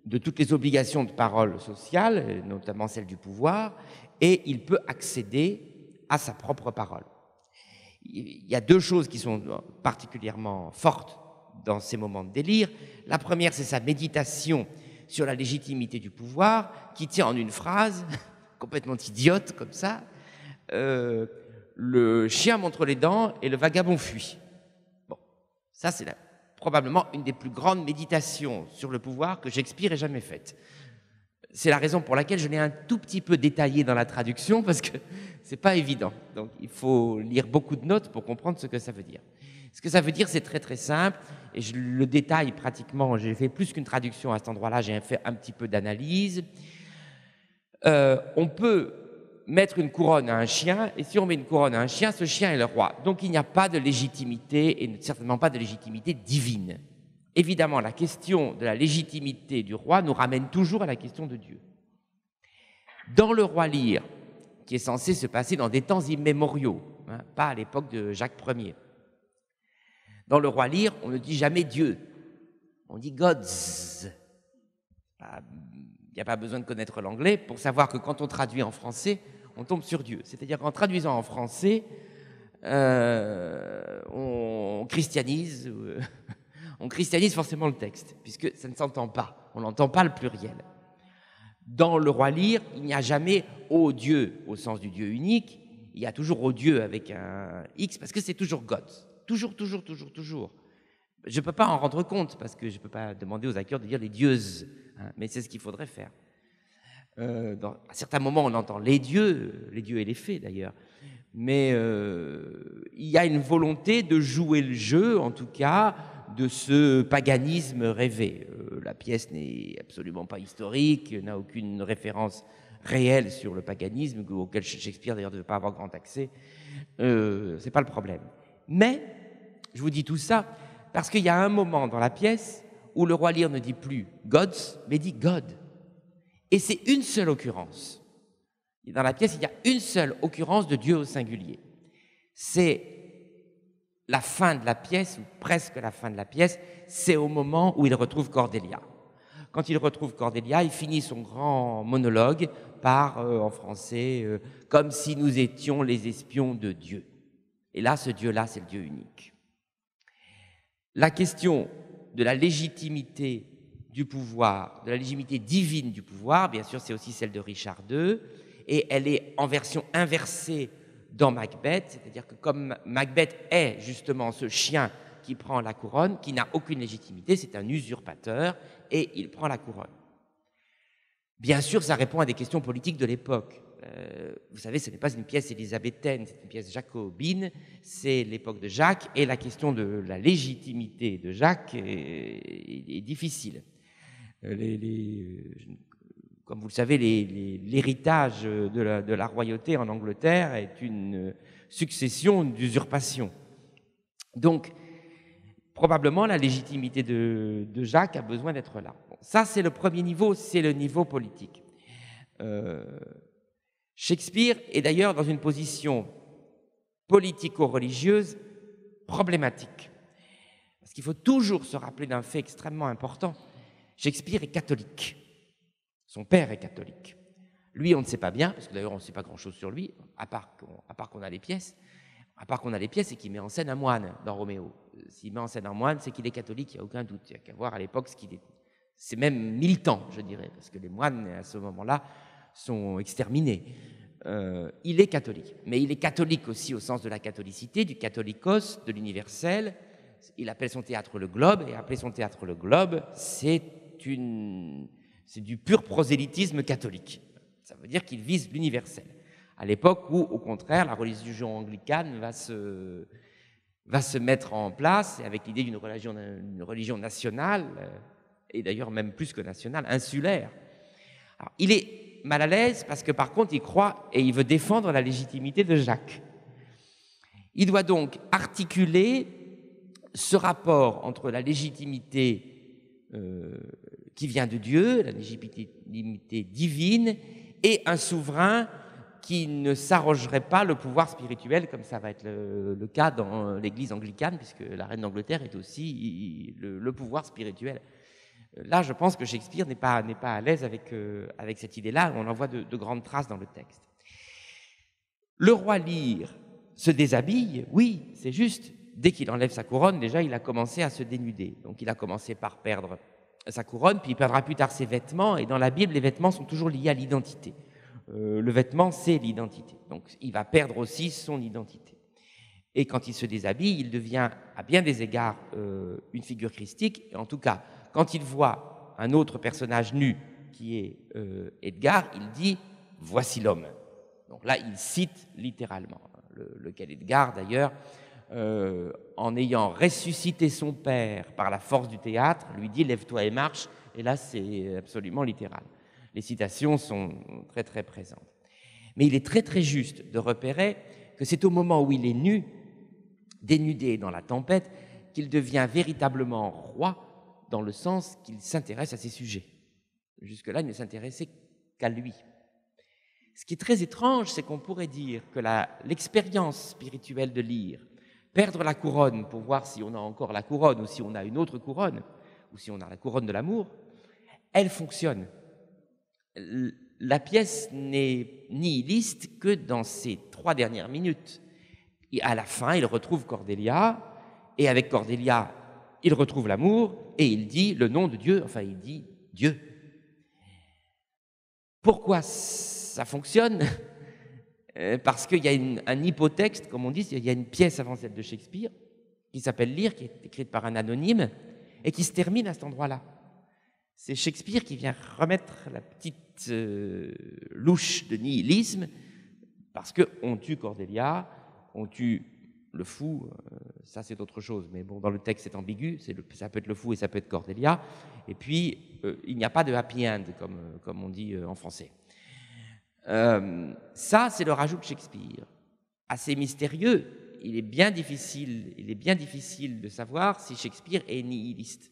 de toutes les obligations de parole sociale, notamment celle du pouvoir, et il peut accéder à sa propre parole. Il y a deux choses qui sont particulièrement fortes dans ces moments de délire. La première, c'est sa méditation sur la légitimité du pouvoir, qui tient en une phrase complètement idiote comme ça. Le chien montre les dents et le vagabond fuit. Bon, ça c'est probablement une des plus grandes méditations sur le pouvoir que Shakespeare ait jamais faite. C'est la raison pour laquelle je l'ai un tout petit peu détaillé dans la traduction, parce que c'est pas évident. Donc il faut lire beaucoup de notes pour comprendre ce que ça veut dire. Ce que ça veut dire, c'est très très simple, et je le détaille pratiquement. J'ai fait plus qu'une traduction à cet endroit-là, j'ai fait un petit peu d'analyse. On peut mettre une couronne à un chien, et si on met une couronne à un chien, ce chien est le roi. Donc il n'y a pas de légitimité, et certainement pas de légitimité divine. Évidemment, la question de la légitimité du roi nous ramène toujours à la question de Dieu. Dans le roi Lear, qui est censé se passer dans des temps immémoriaux, pas à l'époque de Jacques Ier, dans le roi Lear, on ne dit jamais Dieu, on dit Gods. Il n'y a pas besoin de connaître l'anglais pour savoir que quand on traduit en français, on tombe sur Dieu. C'est-à-dire qu'en traduisant en français, on christianise forcément le texte, puisque ça ne s'entend pas. On n'entend pas le pluriel. Dans le roi Lear, il n'y a jamais « ô Dieu » au sens du Dieu unique. Il y a toujours « ô Dieu » avec un X, parce que c'est toujours « God ». Toujours, toujours, toujours, toujours. Je ne peux pas en rendre compte, parce que je ne peux pas demander aux acteurs de dire les dieuses, mais c'est ce qu'il faudrait faire. À certains moments, on entend les dieux et les fées d'ailleurs, mais il y a une volonté de jouer le jeu, en tout cas, de ce paganisme rêvé. La pièce n'est absolument pas historique, n'a aucune référence réelle sur le paganisme, auquel Shakespeare d'ailleurs ne devait pas avoir grand accès. C'est pas le problème. Mais, je vous dis tout ça, parce qu'il y a un moment dans la pièce où le roi Lear ne dit plus « gods », mais dit « God ». Et c'est une seule occurrence. Dans la pièce, il y a une seule occurrence de Dieu au singulier. C'est la fin de la pièce, ou presque la fin de la pièce, c'est au moment où il retrouve Cordelia. Quand il retrouve Cordelia, il finit son grand monologue par, en français, comme si nous étions les espions de Dieu. Et là, ce Dieu-là, c'est le Dieu unique. La question de la légitimité du pouvoir, de la légitimité divine du pouvoir, bien sûr, c'est aussi celle de Richard II, et elle est en version inversée dans Macbeth, c'est-à-dire que comme Macbeth est justement ce chien qui prend la couronne, qui n'a aucune légitimité, c'est un usurpateur, et il prend la couronne. Bien sûr, ça répond à des questions politiques de l'époque. Vous savez, ce n'est pas une pièce élisabéthaine, c'est une pièce jacobine, c'est l'époque de Jacques, et la question de la légitimité de Jacques est difficile. Comme vous le savez, l'héritage de la royauté en Angleterre est une succession d'usurpations. Donc, probablement, la légitimité de Jacques a besoin d'être là. Bon, ça, c'est le premier niveau, c'est le niveau politique. Shakespeare est d'ailleurs dans une position politico-religieuse problématique. Parce qu'il faut toujours se rappeler d'un fait extrêmement important. Shakespeare est catholique. Son père est catholique. Lui, on ne sait pas bien, parce que d'ailleurs, on ne sait pas grand-chose sur lui, à part qu'on a les pièces. À part qu'on a les pièces et qu'il met en scène un moine dans Roméo. S'il met en scène un moine, c'est qu'il est catholique, il n'y a aucun doute. Il n'y a qu'à voir à l'époque ce qu'il est. C'est même militant, je dirais, parce que les moines, à ce moment-là, sont exterminés. Il est catholique. Mais il est catholique aussi au sens de la catholicité, du catholicos, de l'universel. Il appelle son théâtre le Globe, et appeler son théâtre le Globe, c'est du pur prosélytisme catholique. Ça veut dire qu'il vise l'universel. À l'époque où, au contraire, la religion anglicane va se mettre en place, avec l'idée d'une religion nationale, et d'ailleurs même plus que nationale, insulaire. Alors, il est mal à l'aise parce que par contre il croit et il veut défendre la légitimité de Jacques. Il doit donc articuler ce rapport entre la légitimité qui vient de Dieu, la légitimité divine, et un souverain qui ne s'arrogerait pas le pouvoir spirituel, comme ça va être le cas dans l'Église anglicane, puisque la reine d'Angleterre est aussi le pouvoir spirituel. Là, je pense que Shakespeare n'est pas à l'aise avec cette idée-là. On en voit de grandes traces dans le texte. Le roi Lear se déshabille, oui, c'est juste. Dès qu'il enlève sa couronne, déjà, il a commencé à se dénuder. Donc, il a commencé par perdre sa couronne, puis il perdra plus tard ses vêtements. Et dans la Bible, les vêtements sont toujours liés à l'identité. Le vêtement, c'est l'identité. Donc, il va perdre aussi son identité. Et quand il se déshabille, il devient, à bien des égards, une figure christique. Et en tout cas, quand il voit un autre personnage nu, qui est Edgar, il dit « Voici l'homme ». Donc là, il cite littéralement, lequel Edgar, d'ailleurs, en ayant ressuscité son père par la force du théâtre, lui dit « Lève-toi et marche ». Et là, c'est absolument littéral. Les citations sont très, très présentes. Mais il est très, très juste de repérer que c'est au moment où il est nu, dénudé dans la tempête, qu'il devient véritablement roi, dans le sens qu'il s'intéresse à ses sujets. Jusque-là, il ne s'intéressait qu'à lui. Ce qui est très étrange, c'est qu'on pourrait dire que l'expérience spirituelle de Lear, perdre la couronne pour voir si on a encore la couronne ou si on a une autre couronne, ou si on a la couronne de l'amour, elle fonctionne. La pièce n'est nihiliste que dans ces 3 dernières minutes. Et à la fin, il retrouve Cordelia, et avec Cordelia, il retrouve l'amour, et il dit le nom de Dieu, enfin il dit Dieu. Pourquoi ça fonctionne? Parce qu'il y a un hypotexte, comme on dit, il y a une pièce avant celle de Shakespeare, qui s'appelle Lear, qui est écrite par un anonyme, et qui se termine à cet endroit-là. C'est Shakespeare qui vient remettre la petite louche de nihilisme, parce qu'on tue Cordelia, on tue le fou, ça c'est autre chose, mais bon, dans le texte c'est ambigu, ça peut être le fou et ça peut être Cordelia, et puis il n'y a pas de happy end, comme on dit en français. Ça, c'est le rajout de Shakespeare. Assez mystérieux, il est bien difficile de savoir si Shakespeare est nihiliste.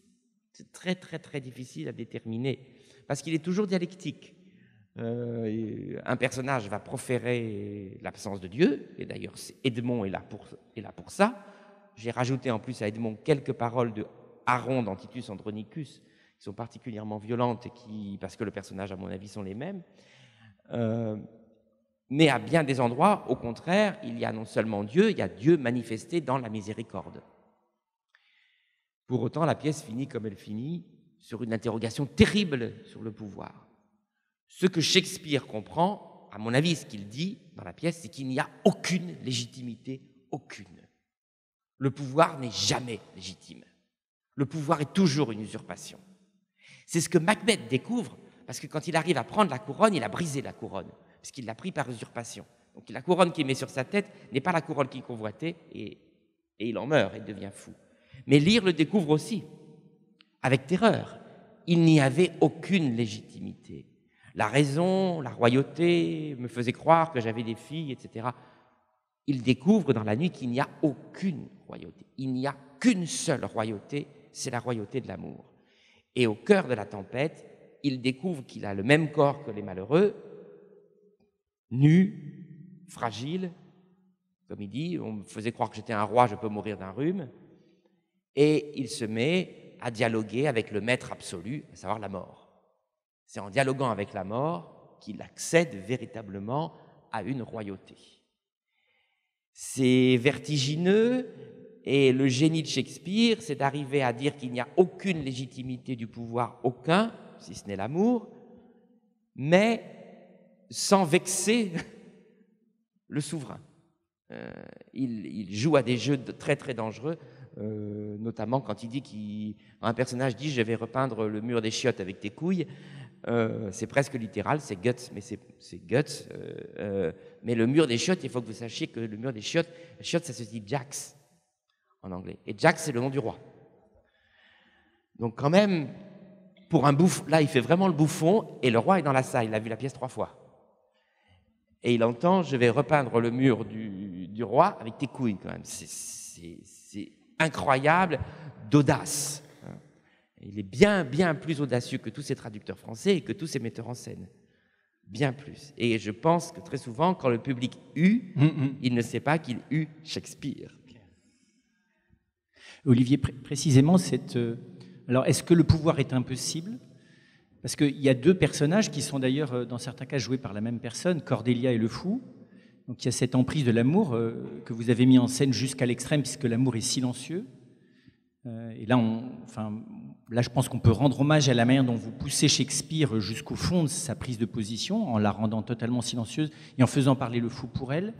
C'est très, très, très difficile à déterminer, parce qu'il est toujours dialectique. Un personnage va proférer l'absence de Dieu, et d'ailleurs Edmond est là pour ça. J'ai rajouté en plus à Edmond quelques paroles de Aron dans Titus Andronicus, qui sont particulièrement violentes, parce que le personnage, à mon avis, sont les mêmes. Mais à bien des endroits, au contraire, il y a non seulement Dieu, il y a Dieu manifesté dans la miséricorde. Pour autant, la pièce finit comme elle finit, sur une interrogation terrible sur le pouvoir. Ce que Shakespeare comprend, à mon avis, ce qu'il dit dans la pièce, c'est qu'il n'y a aucune légitimité, aucune. Le pouvoir n'est jamais légitime. Le pouvoir est toujours une usurpation. C'est ce que Macbeth découvre, parce que quand il arrive à prendre la couronne, il a brisé la couronne, parce qu'il l'a pris par usurpation. Donc la couronne qu'il met sur sa tête n'est pas la couronne qu'il convoitait, et il en meurt et devient fou. Mais Lear le découvre aussi, avec terreur. Il n'y avait aucune légitimité. La raison, la royauté me faisaient croire que j'avais des filles, etc. Il découvre dans la nuit qu'il n'y a aucune royauté. Il n'y a qu'une seule royauté, c'est la royauté de l'amour. Et au cœur de la tempête, il découvre qu'il a le même corps que les malheureux, nu, fragile, comme il dit, on me faisait croire que j'étais un roi, je peux mourir d'un rhume, et il se met à dialoguer avec le maître absolu, à savoir la mort. C'est en dialoguant avec la mort qu'il accède véritablement à une royauté. C'est vertigineux, et le génie de Shakespeare, c'est d'arriver à dire qu'il n'y a aucune légitimité du pouvoir, aucun, si ce n'est l'amour, mais sans vexer le souverain. Il joue à des jeux très très dangereux, notamment quand il dit un personnage dit « je vais repeindre le mur des chiottes avec tes couilles », c'est presque littéral, c'est guts, mais c'est guts. Mais le mur des chiottes, il faut que vous sachiez que le mur des chiottes, ça se dit Jax en anglais. Et Jax, c'est le nom du roi. Donc quand même, pour un bouffon, là, il fait vraiment le bouffon, et le roi est dans la salle, il a vu la pièce 3 fois. Et il entend, je vais repeindre le mur du roi avec tes couilles, quand même. C'est incroyable d'audace. Il est bien, bien plus audacieux que tous ces traducteurs français et que tous ces metteurs en scène. Bien plus. Et je pense que très souvent, quand le public hue, il ne sait pas qu'il hue Shakespeare. Olivier, précisément, alors est-ce que le pouvoir est impossible? Parce qu'il y a deux personnages qui sont d'ailleurs, dans certains cas, joués par la même personne, Cordelia et le fou. Donc il y a cette emprise de l'amour que vous avez mis en scène jusqu'à l'extrême, puisque l'amour est silencieux. Et là, je pense qu'on peut rendre hommage à la manière dont vous poussez Shakespeare jusqu'au fond de sa prise de position, en la rendant totalement silencieuse et en faisant parler le fou pour elle.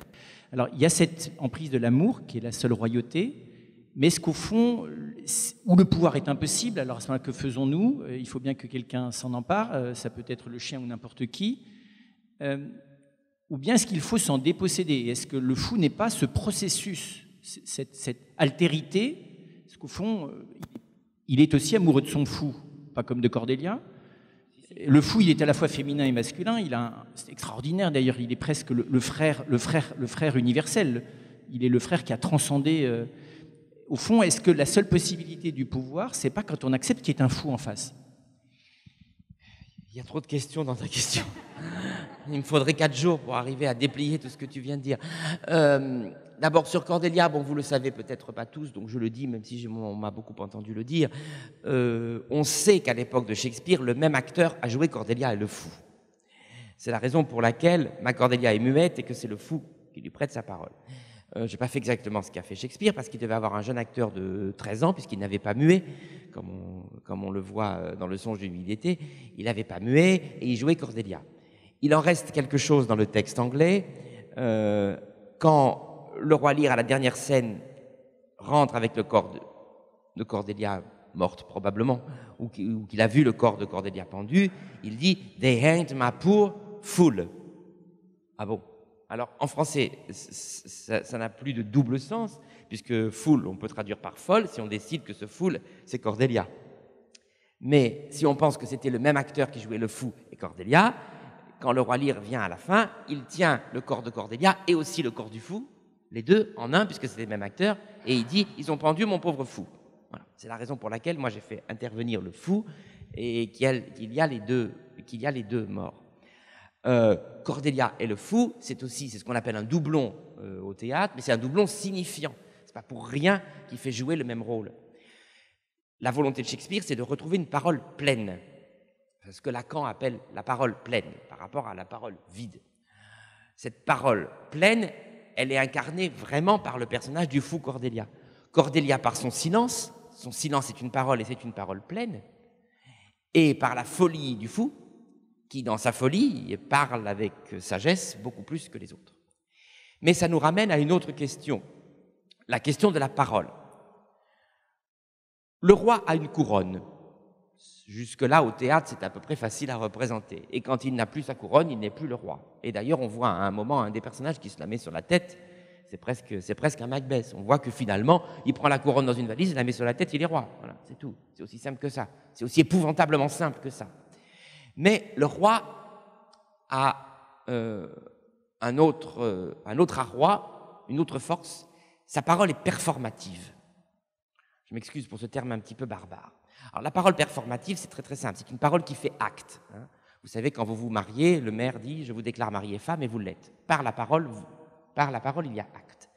Alors, il y a cette emprise de l'amour, qui est la seule royauté, mais est-ce qu'au fond, où le pouvoir est impossible, alors à ce moment-là, que faisons-nous? Il faut bien que quelqu'un s'en empare, ça peut être le chien ou n'importe qui. Ou bien est-ce qu'il faut s'en déposséder? Est-ce que le fou n'est pas ce processus, cette altérité? Parce qu'au fond, il est aussi amoureux de son fou, pas comme de Cordelia. Le fou, il est à la fois féminin et masculin. C'est extraordinaire d'ailleurs. Il est presque le frère universel. Il est le frère qui a transcendé. Au fond, est-ce que la seule possibilité du pouvoir, c'est pas quand on accepte qu'il y ait un fou en face? Il y a trop de questions dans ta question. Il me faudrait 4 jours pour arriver à déplier tout ce que tu viens de dire. D'abord, sur Cordelia, bon, vous le savez peut-être pas tous, donc je le dis, même si on m'a beaucoup entendu le dire. On sait qu'à l'époque de Shakespeare, le même acteur a joué Cordelia et le fou. C'est la raison pour laquelle ma Cordelia est muette et que c'est le fou qui lui prête sa parole. Je n'ai pas fait exactement ce qu'a fait Shakespeare, parce qu'il devait avoir un jeune acteur de 13 ans, puisqu'il n'avait pas muet, comme on le voit dans Le songe d'une nuit d'été. Il n'avait pas muet et il jouait Cordelia. Il en reste quelque chose dans le texte anglais. Quand le roi Lear, à la dernière scène, rentre avec le corps de Cordelia morte probablement, ou qu'il a vu le corps de Cordelia pendu, il dit « They hanged my poor fool ». Ah bon? Alors, en français, ça n'a plus de double sens, puisque « fool », on peut traduire par « folle », si on décide que ce « fool », c'est Cordelia. Mais si on pense que c'était le même acteur qui jouait le fou et Cordelia, quand le roi Lear vient à la fin, il tient le corps de Cordelia et aussi le corps du fou, les deux en un, puisque c'est les mêmes acteurs, et il dit « ils ont pendu mon pauvre fou ». Voilà. C'est la raison pour laquelle moi j'ai fait intervenir le fou et qu'il y a les deux morts. Cordelia et le fou, c'est ce qu'on appelle un doublon au théâtre, mais c'est un doublon signifiant. C'est pas pour rien qu'il fait jouer le même rôle. La volonté de Shakespeare, c'est de retrouver une parole pleine, ce que Lacan appelle la parole pleine, par rapport à la parole vide. Cette parole pleine, elle est incarnée vraiment par le personnage du fou Cordelia. Cordelia par son silence est une parole et c'est une parole pleine, et par la folie du fou, qui, dans sa folie, parle avec sagesse beaucoup plus que les autres. Mais ça nous ramène à une autre question, la question de la parole. Le roi a une couronne. Jusque-là, au théâtre, c'est à peu près facile à représenter. Et quand il n'a plus sa couronne, il n'est plus le roi. Et d'ailleurs, on voit à un moment un des personnages qui se la met sur la tête. C'est presque un Macbeth. On voit que finalement, il prend la couronne dans une valise, il la met sur la tête, il est roi. Voilà, c'est tout. C'est aussi simple que ça. C'est aussi épouvantablement simple que ça. Mais le roi a un autre arroi, une autre force. Sa parole est performative. Je m'excuse pour ce terme un petit peu barbare. Alors la parole performative, c'est très très simple. C'est une parole qui fait acte. Vous savez, quand vous vous mariez, le maire dit « je vous déclare marié femme » et vous l'êtes. Par la parole, il y a acte.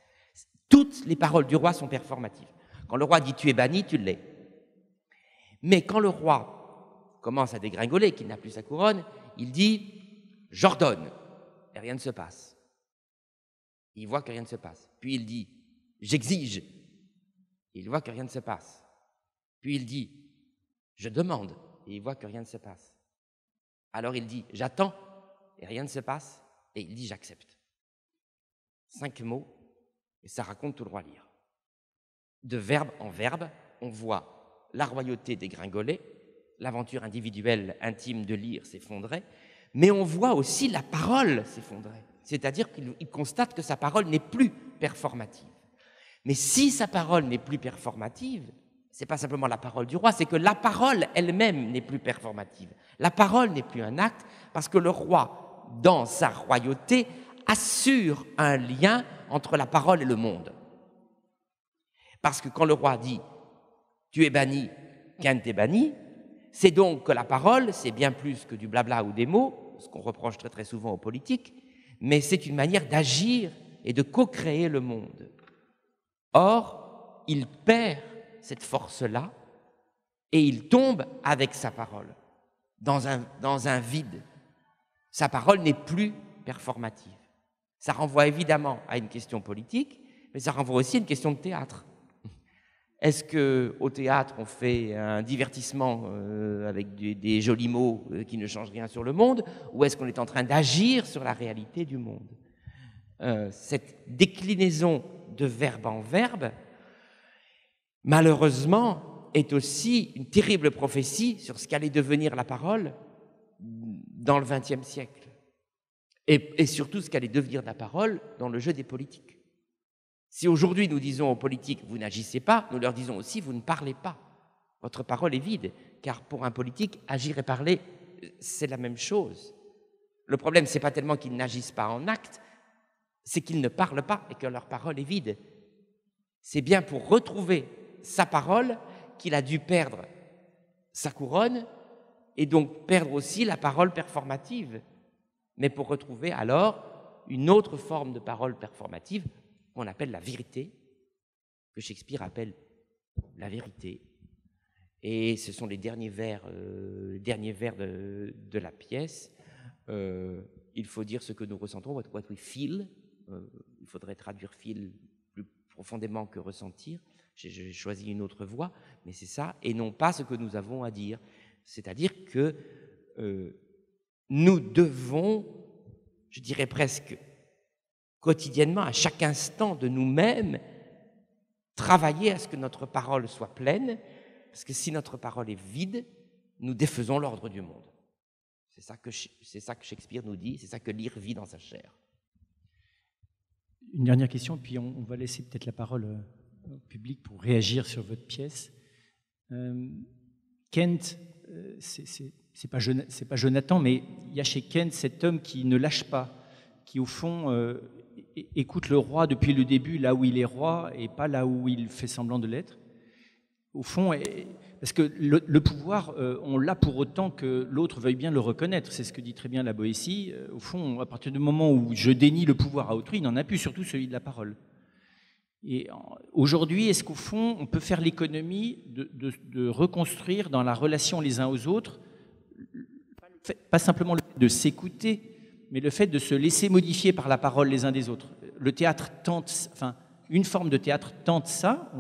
Toutes les paroles du roi sont performatives. Quand le roi dit « tu es banni », tu l'es. Mais quand le roi commence à dégringoler, qu'il n'a plus sa couronne, il dit « j'ordonne » et rien ne se passe. Il voit que rien ne se passe. Puis il dit « j'exige » il voit que rien ne se passe. Puis il dit « je demande » et il voit que rien ne se passe. Alors il dit « j'attends » et rien ne se passe. Et il dit « j'accepte ». 5 mots, et ça raconte tout le roi Lear. De verbe en verbe, on voit la royauté dégringoler, l'aventure individuelle intime de Lear s'effondrer, mais on voit aussi la parole s'effondrer. C'est-à-dire qu'il constate que sa parole n'est plus performative. Mais si sa parole n'est plus performative, ce n'est pas simplement la parole du roi, c'est que la parole elle-même n'est plus performative. La parole n'est plus un acte parce que le roi, dans sa royauté, assure un lien entre la parole et le monde. Parce que quand le roi dit « tu es banni, Kent est banni », c'est donc que la parole, c'est bien plus que du blabla ou des mots, ce qu'on reproche très très souvent aux politiques, mais c'est une manière d'agir et de co-créer le monde. Or, il perd cette force-là et il tombe avec sa parole dans un vide. Sa parole n'est plus performative. Ça renvoie évidemment à une question politique, mais ça renvoie aussi à une question de théâtre. Est-ce qu'au théâtre, on fait un divertissement avec des jolis mots qui ne changent rien sur le monde, ou est-ce qu'on est en train d'agir sur la réalité du monde ? Cette déclinaison de verbe en verbe, malheureusement, est aussi une terrible prophétie sur ce qu'allait devenir la parole dans le XXe siècle. Et surtout ce qu'allait devenir la parole dans le jeu des politiques. Si aujourd'hui nous disons aux politiques « vous n'agissez pas », nous leur disons aussi « vous ne parlez pas ». Votre parole est vide, car pour un politique, agir et parler, c'est la même chose. Le problème, ce n'est pas tellement qu'ils n'agissent pas en acte, c'est qu'ils ne parlent pas et que leur parole est vide. C'est bien pour retrouver sa parole qu'il a dû perdre sa couronne et donc perdre aussi la parole performative. Mais pour retrouver alors une autre forme de parole performative qu'on appelle la vérité, que Shakespeare appelle la vérité. Et ce sont les derniers vers de la pièce. Il faut dire ce que nous ressentons, what we feel. Il faudrait traduire feel plus profondément que ressentir. J'ai choisi une autre voie, mais c'est ça, et non pas ce que nous avons à dire. C'est-à-dire que nous devons, je dirais presque quotidiennement, à chaque instant de nous-mêmes, travailler à ce que notre parole soit pleine, parce que si notre parole est vide, nous défaisons l'ordre du monde. C'est ça que Shakespeare nous dit, c'est ça que Lear vit dans sa chair. Une dernière question, puis on va laisser peut-être la parole au public pour réagir sur votre pièce. Kent, c'est pas Jonathan, mais il y a chez Kent cet homme qui ne lâche pas, qui au fond écoute le roi depuis le début, là où il est roi, et pas là où il fait semblant de l'être. Au fond, parce que le pouvoir, on l'a pour autant que l'autre veuille bien le reconnaître. C'est ce que dit très bien la Boétie. Au fond, à partir du moment où je dénie le pouvoir à autrui, il n'en a plus, surtout celui de la parole. Et aujourd'hui, est-ce qu'au fond, on peut faire l'économie de reconstruire dans la relation les uns aux autres, pas simplement le fait de s'écouter, mais le fait de se laisser modifier par la parole les uns des autres. Le théâtre tente, enfin, une forme de théâtre tente ça.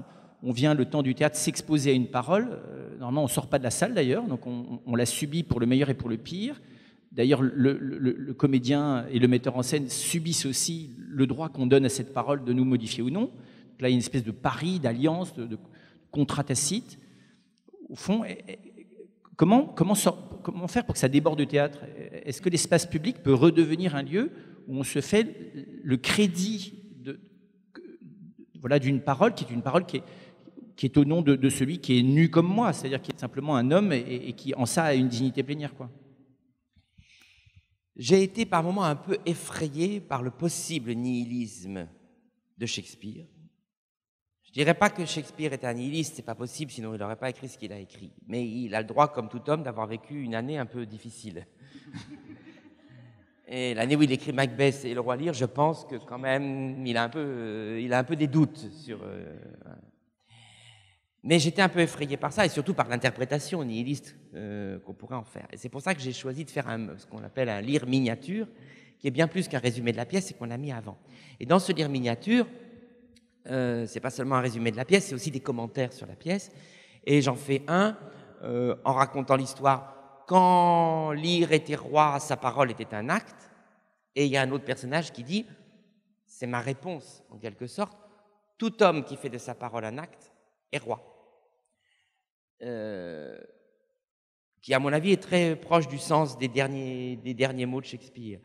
On vient le temps du théâtre s'exposer à une parole. Normalement, on ne sort pas de la salle d'ailleurs, donc on la subit pour le meilleur et pour le pire. D'ailleurs, le comédien et le metteur en scène subissent aussi le droit qu'on donne à cette parole de nous modifier ou non. Donc là, il y a une espèce de pari, d'alliance, de contrat tacite. Au fond, comment faire pour que ça déborde du théâtre? Est-ce que l'espace public peut redevenir un lieu où on se fait le crédit d'une parole qui est une parole qui est au nom de celui qui est nu comme moi, c'est-à-dire qui est simplement un homme et qui, en ça, a une dignité plénière, quoi. J'ai été par moments un peu effrayé par le possible nihilisme de Shakespeare. Je ne dirais pas que Shakespeare est un nihiliste, c'est pas possible, sinon il n'aurait pas écrit ce qu'il a écrit. Mais il a le droit, comme tout homme, d'avoir vécu une année un peu difficile. Et l'année où il écrit Macbeth et Le Roi Lear, je pense que quand même, il a un peu des doutes sur... Mais j'étais un peu effrayé par ça, et surtout par l'interprétation nihiliste qu'on pourrait en faire. Et c'est pour ça que j'ai choisi de faire ce qu'on appelle un Lear miniature, qui est bien plus qu'un résumé de la pièce et qu'on a mis avant. Et dans ce Lear miniature, c'est pas seulement un résumé de la pièce, c'est aussi des commentaires sur la pièce. Et j'en fais un en racontant l'histoire. Quand Lear était roi, sa parole était un acte. Et il y a un autre personnage qui dit, c'est ma réponse en quelque sorte, tout homme qui fait de sa parole un acte est roi. Qui à mon avis est très proche du sens des derniers mots de Shakespeare.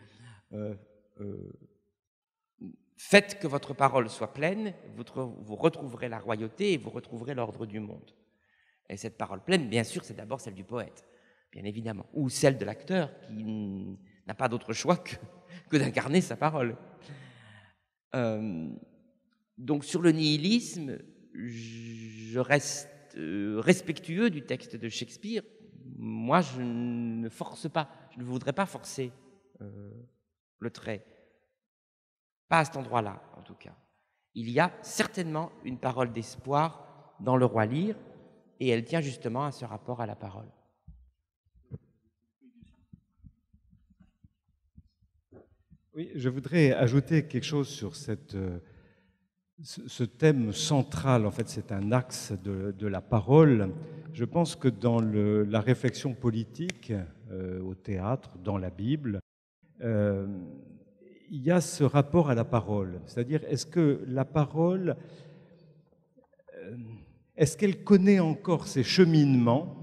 Faites que votre parole soit pleine, vous retrouverez la royauté et vous retrouverez l'ordre du monde. Et cette parole pleine, bien sûr, c'est d'abord celle du poète, bien évidemment, ou celle de l'acteur qui n'a pas d'autre choix que d'incarner sa parole. Donc sur le nihilisme, je reste respectueux du texte de Shakespeare. Moi, je ne force pas, je ne voudrais pas forcer le trait. Pas à cet endroit-là, en tout cas. Il y a certainement une parole d'espoir dans Le Roi Lear, et elle tient justement à ce rapport à la parole. Oui, je voudrais ajouter quelque chose sur ce thème central. En fait, c'est un axe de la parole. Je pense que dans la réflexion politique, au théâtre, dans la Bible, il y a ce rapport à la parole. C'est-à-dire, est-ce que la parole, est-ce qu'elle connaît encore ses cheminements?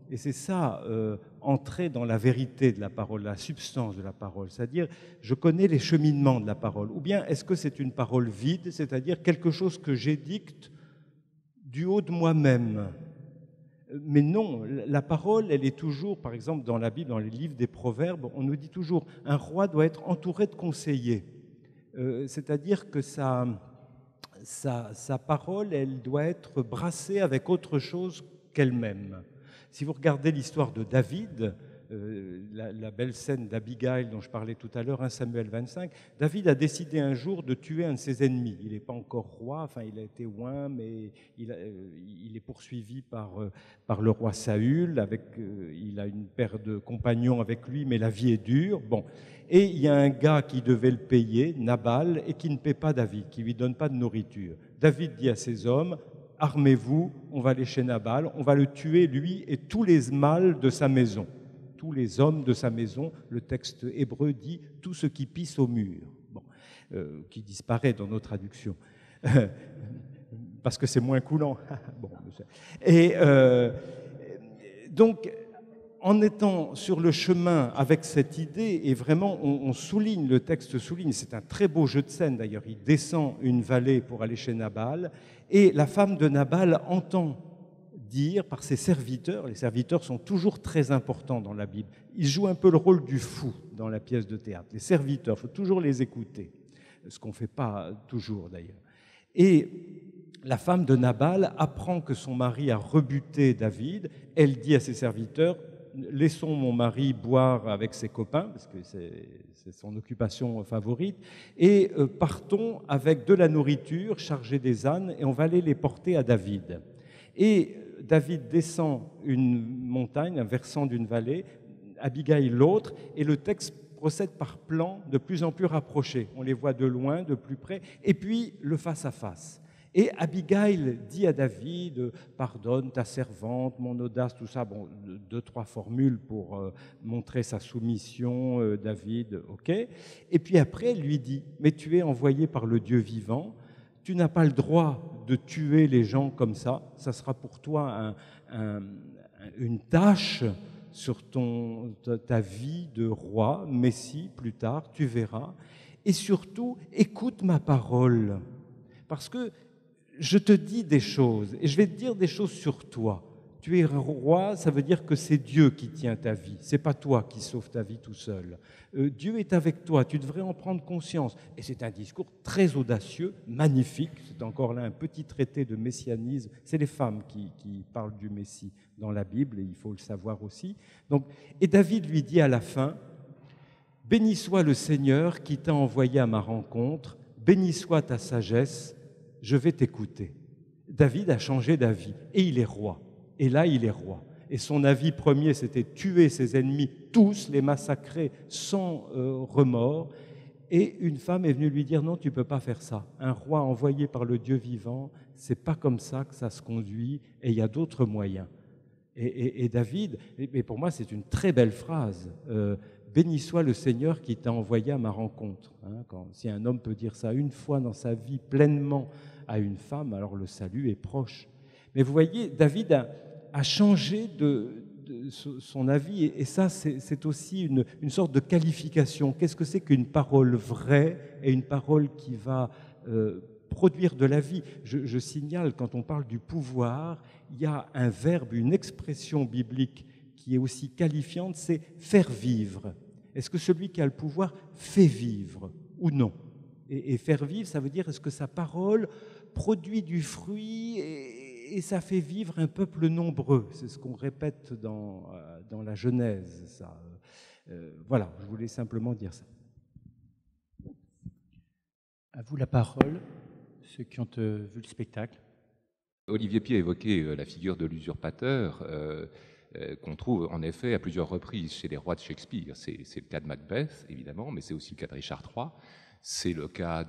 Et c'est ça, entrer dans la vérité de la parole, la substance de la parole. C'est-à-dire, je connais les cheminements de la parole. Ou bien, est-ce que c'est une parole vide, c'est-à-dire quelque chose que j'édicte du haut de moi-même? Mais non, la parole, elle est toujours, par exemple, dans la Bible, dans les livres des Proverbes, on nous dit toujours, un roi doit être entouré de conseillers. C'est-à-dire que sa parole, elle doit être brassée avec autre chose qu'elle-même. Si vous regardez l'histoire de David, la belle scène d'Abigail dont je parlais tout à l'heure, 1 Samuel 25, David a décidé un jour de tuer un de ses ennemis. Il n'est pas encore roi, enfin il a été oint, mais il est poursuivi par le roi Saül. Il a une paire de compagnons avec lui, mais la vie est dure. Bon. Et il y a un gars qui devait le payer, Nabal, et qui ne paie pas David, qui ne lui donne pas de nourriture. David dit à ses hommes, armez-vous, on va aller chez Nabal, on va le tuer, lui et tous les mâles de sa maison. Tous les hommes de sa maison, le texte hébreu dit « tout ce qui pisse au mur bon, », qui disparaît dans nos traductions, parce que c'est moins coulant. Bon, et donc, en étant sur le chemin avec cette idée, et vraiment on souligne, le texte souligne, c'est un très beau jeu de scène d'ailleurs, il descend une vallée pour aller chez Nabal, et la femme de Nabal entend dire par ses serviteurs, les serviteurs sont toujours très importants dans la Bible, ils jouent un peu le rôle du fou dans la pièce de théâtre, les serviteurs, il faut toujours les écouter, ce qu'on ne fait pas toujours d'ailleurs. Et la femme de Nabal apprend que son mari a rebuté David, elle dit à ses serviteurs, laissons mon mari boire avec ses copains, parce que c'est son occupation favorite, et partons avec de la nourriture, chargée des ânes, et on va aller les porter à David. Et David descend une montagne, un versant d'une vallée, Abigail l'autre, et le texte procède par plans de plus en plus rapprochés. On les voit de loin, de plus près, et puis le face-à-face. Et Abigail dit à David, pardonne ta servante, mon audace, tout ça, bon, 2-3 formules pour montrer sa soumission, David, ok. Et puis après, elle lui dit, mais tu es envoyé par le Dieu vivant, tu n'as pas le droit de tuer les gens comme ça sera pour toi une tâche sur ta vie de roi, Messie, plus tard, tu verras. Et surtout, écoute ma parole, parce que je te dis des choses, et je vais te dire des choses sur toi. Tu es roi, ça veut dire que c'est Dieu qui tient ta vie, c'est pas toi qui sauves ta vie tout seul. Dieu est avec toi, tu devrais en prendre conscience. Et c'est un discours très audacieux, magnifique. C'est encore là un petit traité de messianisme. C'est les femmes qui parlent du Messie dans la Bible, et il faut le savoir aussi. Donc, et David lui dit à la fin, « Béni soit le Seigneur qui t'a envoyé à ma rencontre, béni soit ta sagesse, je vais t'écouter. » David a changé d'avis et il est roi. Et là, il est roi. Et son avis premier, c'était tuer ses ennemis, tous les massacrer sans remords. Et une femme est venue lui dire, non, tu ne peux pas faire ça. Un roi envoyé par le Dieu vivant, c'est pas comme ça que ça se conduit, et il y a d'autres moyens. Et David, mais pour moi, c'est une très belle phrase. Béni soit le Seigneur qui t'a envoyé à ma rencontre. Si un homme peut dire ça une fois dans sa vie pleinement à une femme, alors le salut est proche. Mais vous voyez, David a changé de son avis, et ça, c'est aussi une sorte de qualification. Qu'est-ce que c'est qu'une parole vraie et une parole qui va produire de la vie? Je signale, quand on parle du pouvoir, il y a un verbe, une expression biblique qui est aussi qualifiante, c'est faire vivre. Est-ce que celui qui a le pouvoir fait vivre ou non? Et faire vivre, ça veut dire, est-ce que sa parole produit du fruit et ça fait vivre un peuple nombreux? C'est ce qu'on répète dans la Genèse. Ça. Voilà, je voulais simplement dire ça. À vous la parole, ceux qui ont vu le spectacle. Olivier Pied a évoqué la figure de l'usurpateur qu'on trouve en effet à plusieurs reprises chez les rois de Shakespeare. C'est le cas de Macbeth, évidemment, mais c'est aussi le cas de Richard III. C'est le cas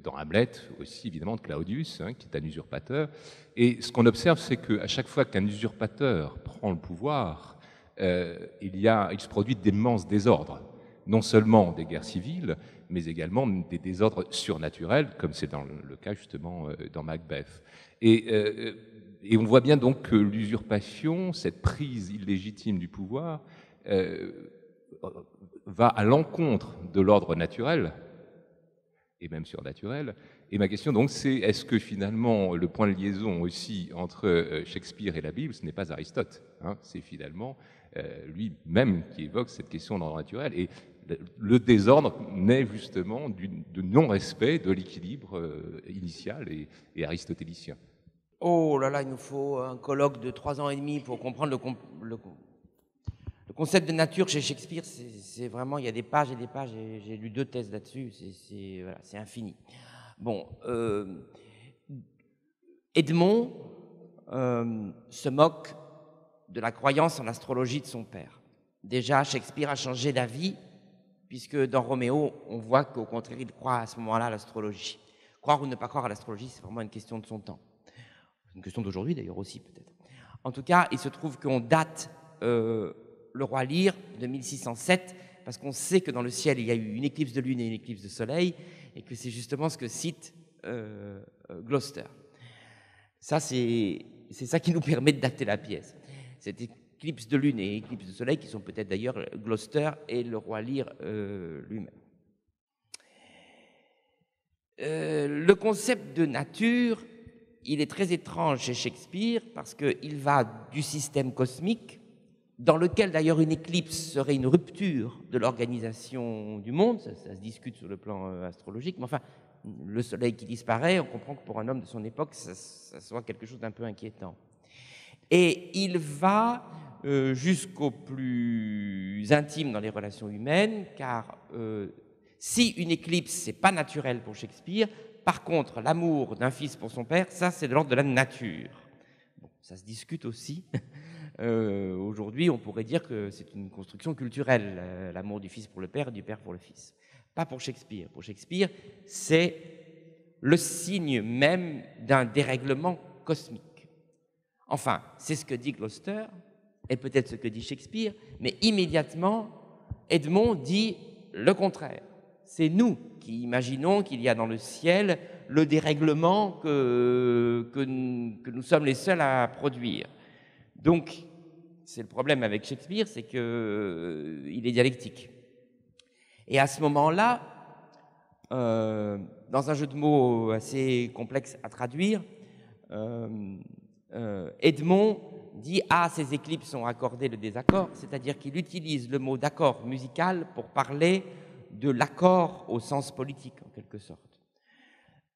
dans Hamlet aussi, évidemment, de Claudius, qui est un usurpateur. Et ce qu'on observe, c'est qu'à chaque fois qu'un usurpateur prend le pouvoir, il se produit d'immenses désordres. Non seulement des guerres civiles, mais également des désordres surnaturels, comme c'est dans le cas justement dans Macbeth. Et on voit bien donc que l'usurpation, cette prise illégitime du pouvoir, va à l'encontre de l'ordre naturel, et même surnaturel. Et ma question donc c'est, est-ce que finalement le point de liaison aussi entre Shakespeare et la Bible, ce n'est pas Aristote, c'est finalement lui-même qui évoque cette question d'ordre naturel. Et le désordre naît justement de non-respect de l'équilibre initial et aristotélicien. Oh là là, il nous faut un colloque de 3 ans et demi pour comprendre le concept de nature chez Shakespeare. C'est vraiment, il y a des pages et des pages, j'ai lu 2 thèses là-dessus, c'est infini. Bon, Edmond se moque de la croyance en l'astrologie de son père. Déjà, Shakespeare a changé d'avis, puisque dans Roméo, on voit qu'au contraire, il croit à ce moment-là à l'astrologie. Croire ou ne pas croire à l'astrologie, c'est vraiment une question de son temps. Une question d'aujourd'hui d'ailleurs aussi peut-être. En tout cas, il se trouve qu'on date le roi Lear de 1607, parce qu'on sait que dans le ciel, il y a eu une éclipse de lune et une éclipse de soleil, et que c'est justement ce que cite Gloucester. Ça, c'est ça qui nous permet de dater la pièce. Cette éclipse de lune et éclipse de soleil, qui sont peut-être d'ailleurs Gloucester et le roi Lear lui-même. Le concept de nature, il est très étrange chez Shakespeare parce qu'il va du système cosmique, dans lequel d'ailleurs une éclipse serait une rupture de l'organisation du monde, ça se discute sur le plan astrologique, mais enfin, le soleil qui disparaît, on comprend que pour un homme de son époque, ça soit quelque chose d'un peu inquiétant. Et il va jusqu'au plus intime dans les relations humaines, car si une éclipse, c'est pas naturel pour Shakespeare, par contre, l'amour d'un fils pour son père, ça, c'est de l'ordre de la nature. Bon, ça se discute aussi. Aujourd'hui, on pourrait dire que c'est une construction culturelle, l'amour du fils pour le père et du père pour le fils. Pas pour Shakespeare. Pour Shakespeare, c'est le signe même d'un dérèglement cosmique. Enfin, c'est ce que dit Gloucester, et peut-être ce que dit Shakespeare, mais immédiatement, Edmond dit le contraire. C'est nous qui imaginons qu'il y a dans le ciel le dérèglement que nous sommes les seuls à produire. Donc, c'est le problème avec Shakespeare, c'est qu'il est dialectique. Et à ce moment-là, dans un jeu de mots assez complexe à traduire, Edmond dit « Ah, ces éclipses ont accordé le désaccord », c'est-à-dire qu'il utilise le mot d'accord musical pour parler de l'accord au sens politique, en quelque sorte.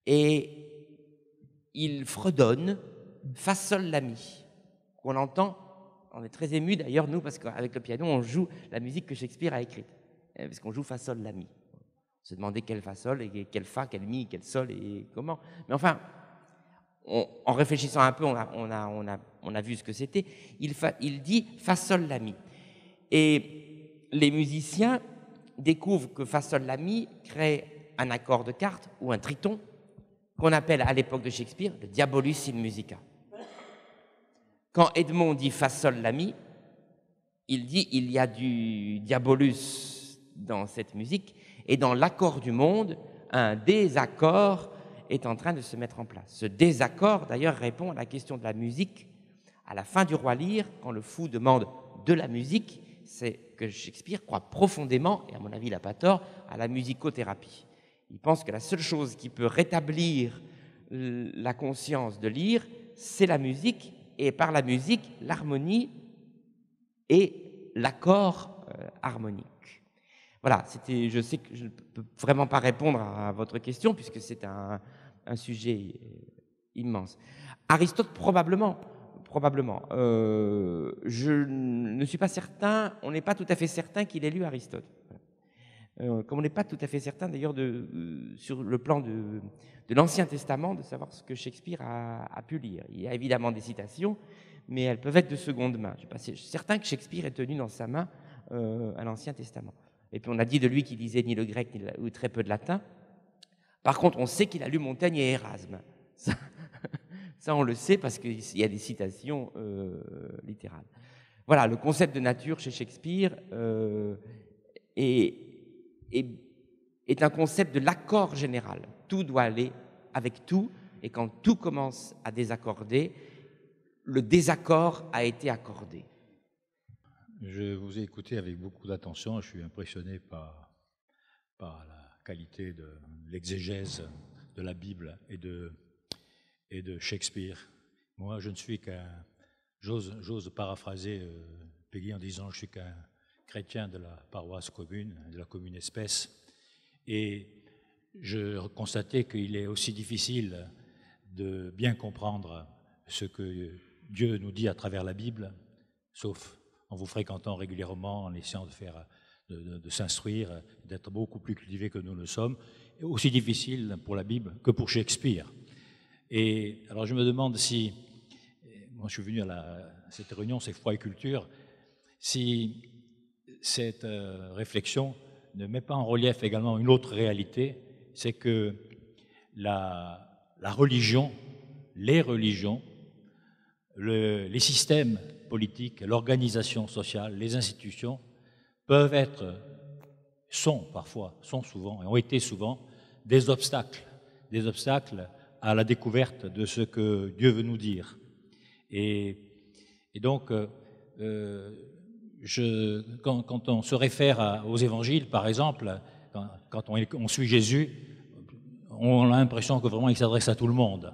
Et il fredonne « Fa, sol, la, mi », qu'on entend, on est très ému d'ailleurs, nous, parce qu'avec le piano, on joue la musique que Shakespeare a écrite, parce qu'on joue Fa, sol, la, mi. On se demandait quel Fa, sol, et quel Fa, quel Mi, quel Sol, et comment. Mais enfin, en réfléchissant un peu, on a vu ce que c'était. Il dit Fa, sol, la, mi. Et les musiciens découvrent que Fa, sol, la, mi crée un accord de quarte ou un triton qu'on appelle à l'époque de Shakespeare le diabolus in musica. Quand Edmond dit Fa, sol, la, mi, il dit il y a du diabolus dans cette musique et dans l'accord du monde, un désaccord est en train de se mettre en place. Ce désaccord, d'ailleurs, répond à la question de la musique. À la fin du Roi Lear, quand le fou demande de la musique, c'est que Shakespeare croit profondément, et à mon avis il n'a pas tort, à la musicothérapie. Il pense que la seule chose qui peut rétablir la conscience de Lear, c'est la musique, et par la musique, l'harmonie et l'accord harmonique. Voilà, je sais que je ne peux vraiment pas répondre à votre question, puisque c'est un sujet immense. Aristote, probablement. Je ne suis pas certain, on n'est pas tout à fait certain qu'il ait lu Aristote. Comme on n'est pas tout à fait certain, d'ailleurs, sur le plan de l'Ancien Testament, de savoir ce que Shakespeare a pu lire. Il y a évidemment des citations, mais elles peuvent être de seconde main. Je suis certain que Shakespeare ait tenu dans sa main un Ancien Testament. Et puis on a dit de lui qu'il lisait ni le grec ou très peu de latin. Par contre, on sait qu'il a lu Montaigne et Érasme. Ça on le sait parce qu'il y a des citations littérales. Voilà, le concept de nature chez Shakespeare est un concept de l'accord général. Tout doit aller avec tout, et quand tout commence à désaccorder, le désaccord a été accordé. Je vous ai écouté avec beaucoup d'attention. Je suis impressionné par la qualité de l'exégèse de la Bible et de Shakespeare. Moi, je ne suis qu'un... J'ose paraphraser Peggy en disant que je suis qu'un chrétien de la paroisse commune, de la commune espèce. Et je constatais qu'il est aussi difficile de bien comprendre ce que Dieu nous dit à travers la Bible, sauf en vous fréquentant régulièrement, en essayant de s'instruire, d'être beaucoup plus cultivé que nous le sommes, et aussi difficile pour la Bible que pour Shakespeare. Et alors je me demande si, moi je suis venu à cette réunion, c'est Foi et Culture, si cette réflexion ne met pas en relief également une autre réalité, c'est que la religion, les religions, les systèmes politiques, l'organisation sociale, les institutions sont souvent, et ont été souvent, des obstacles à la découverte de ce que Dieu veut nous dire. Et donc, quand on se réfère aux évangiles, par exemple, quand on suit Jésus, on a l'impression que vraiment il s'adresse à tout le monde.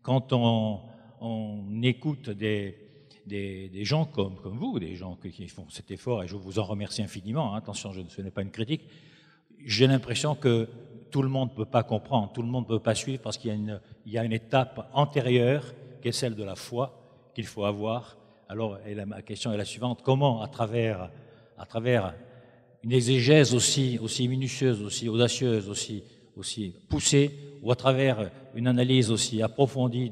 Quand on écoute des gens comme vous, des gens qui font cet effort, et je vous en remercie infiniment, hein, attention, ce n'est pas une critique, j'ai l'impression que tout le monde ne peut pas comprendre, tout le monde ne peut pas suivre, parce qu'il y a une étape antérieure, qui est celle de la foi, qu'il faut avoir. Alors, ma question est la suivante: comment, à travers une exégèse aussi minutieuse, aussi audacieuse, aussi poussée, ou à travers une analyse aussi approfondie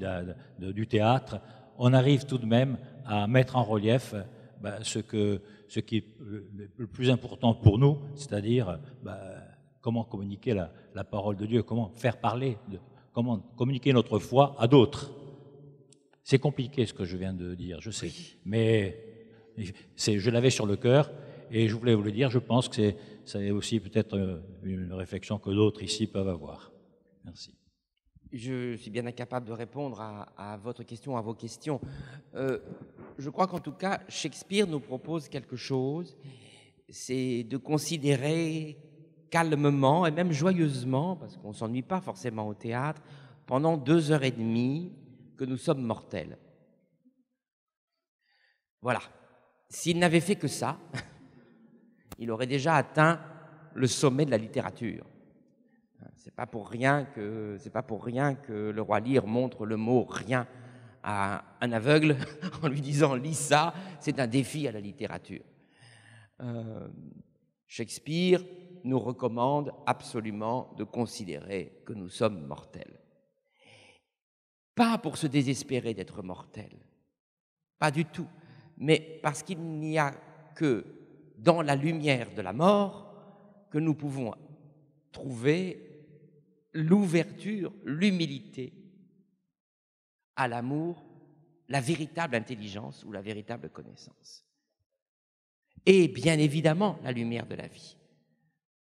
du théâtre, on arrive tout de même à mettre en relief ce qui est le plus important pour nous, c'est-à-dire comment communiquer la parole de Dieu, comment faire parler, comment communiquer notre foi à d'autres. C'est compliqué ce que je viens de dire, je sais, mais je l'avais sur le cœur et je voulais vous le dire. Je pense que c'est aussi peut-être une réflexion que d'autres ici peuvent avoir. Merci. Je suis bien incapable de répondre à votre question, à vos questions. Je crois qu'en tout cas, Shakespeare nous propose quelque chose, c'est de considérer calmement et même joyeusement, parce qu'on ne s'ennuie pas forcément au théâtre, pendant 2 heures et demie, que nous sommes mortels. Voilà. S'il n'avait fait que ça, il aurait déjà atteint le sommet de la littérature. C'est pas pour rien que le roi Lear montre le mot rien à un aveugle en lui disant lis ça, c'est un défi à la littérature. Shakespeare nous recommande absolument de considérer que nous sommes mortels. Pas pour se désespérer d'être mortels, pas du tout, mais parce qu'il n'y a que dans la lumière de la mort que nous pouvons trouver l'ouverture, l'humilité à l'amour, la véritable intelligence ou la véritable connaissance. Et bien évidemment, la lumière de la vie.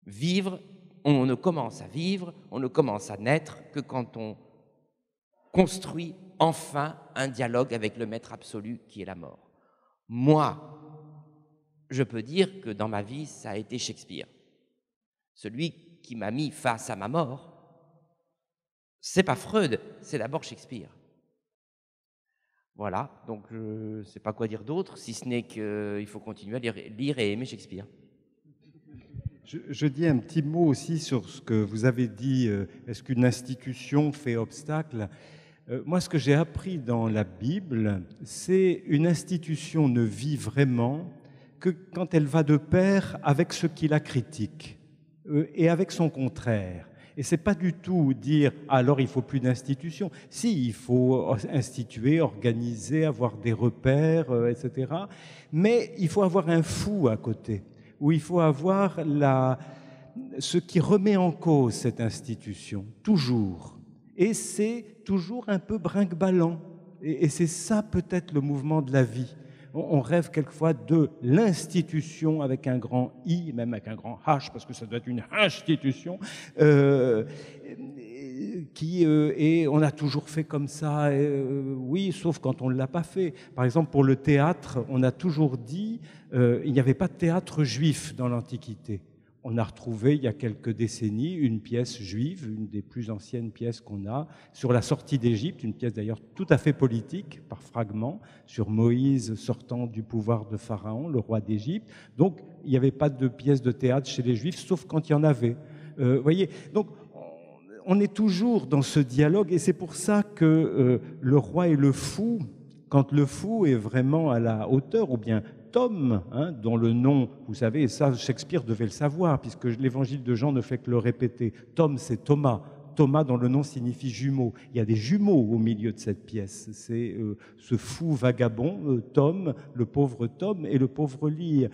Vivre, on ne commence à vivre, on ne commence à naître que quand on construit enfin un dialogue avec le maître absolu qui est la mort. Moi, je peux dire que dans ma vie, ça a été Shakespeare. Celui qui m'a mis face à ma mort, c'est pas Freud, c'est d'abord Shakespeare. Voilà, donc je ne sais pas quoi dire d'autre, si ce n'est qu'il faut continuer à lire et aimer Shakespeare. Je dis un petit mot aussi sur ce que vous avez dit, est-ce qu'une institution fait obstacle ? Moi, ce que j'ai appris dans la Bible, c'est une institution ne vit vraiment que quand elle va de pair avec ce qui la critique et avec son contraire. Et ce n'est pas du tout dire « alors il ne faut plus d'institution ». Si, il faut instituer, organiser, avoir des repères, etc. Mais il faut avoir un fou à côté, où il faut avoir ce qui remet en cause cette institution, toujours. Et c'est toujours un peu brinque-ballant. Et c'est ça peut-être le mouvement de la vie. On rêve quelquefois de l'institution avec un grand I, même avec un grand H, parce que ça doit être une institution, et on a toujours fait comme ça, oui, sauf quand on ne l'a pas fait. Par exemple, pour le théâtre, on a toujours dit il n'y avait pas de théâtre juif dans l'Antiquité. On a retrouvé, il y a quelques décennies, une pièce juive, une des plus anciennes pièces qu'on a, sur la sortie d'Égypte, une pièce d'ailleurs tout à fait politique, par fragments, sur Moïse sortant du pouvoir de Pharaon, le roi d'Égypte. Donc, il n'y avait pas de pièce de théâtre chez les Juifs, sauf quand il y en avait. Voyez, donc, on est toujours dans ce dialogue, et c'est pour ça que le roi et le fou, quand le fou est vraiment à la hauteur, ou bien Tom, dont le nom, vous savez, et ça Shakespeare devait le savoir, puisque l'évangile de Jean ne fait que le répéter. Tom, c'est Thomas. Thomas, dont le nom signifie jumeau. Il y a des jumeaux au milieu de cette pièce. C'est ce fou vagabond, Tom, le pauvre Tom et le pauvre Lear.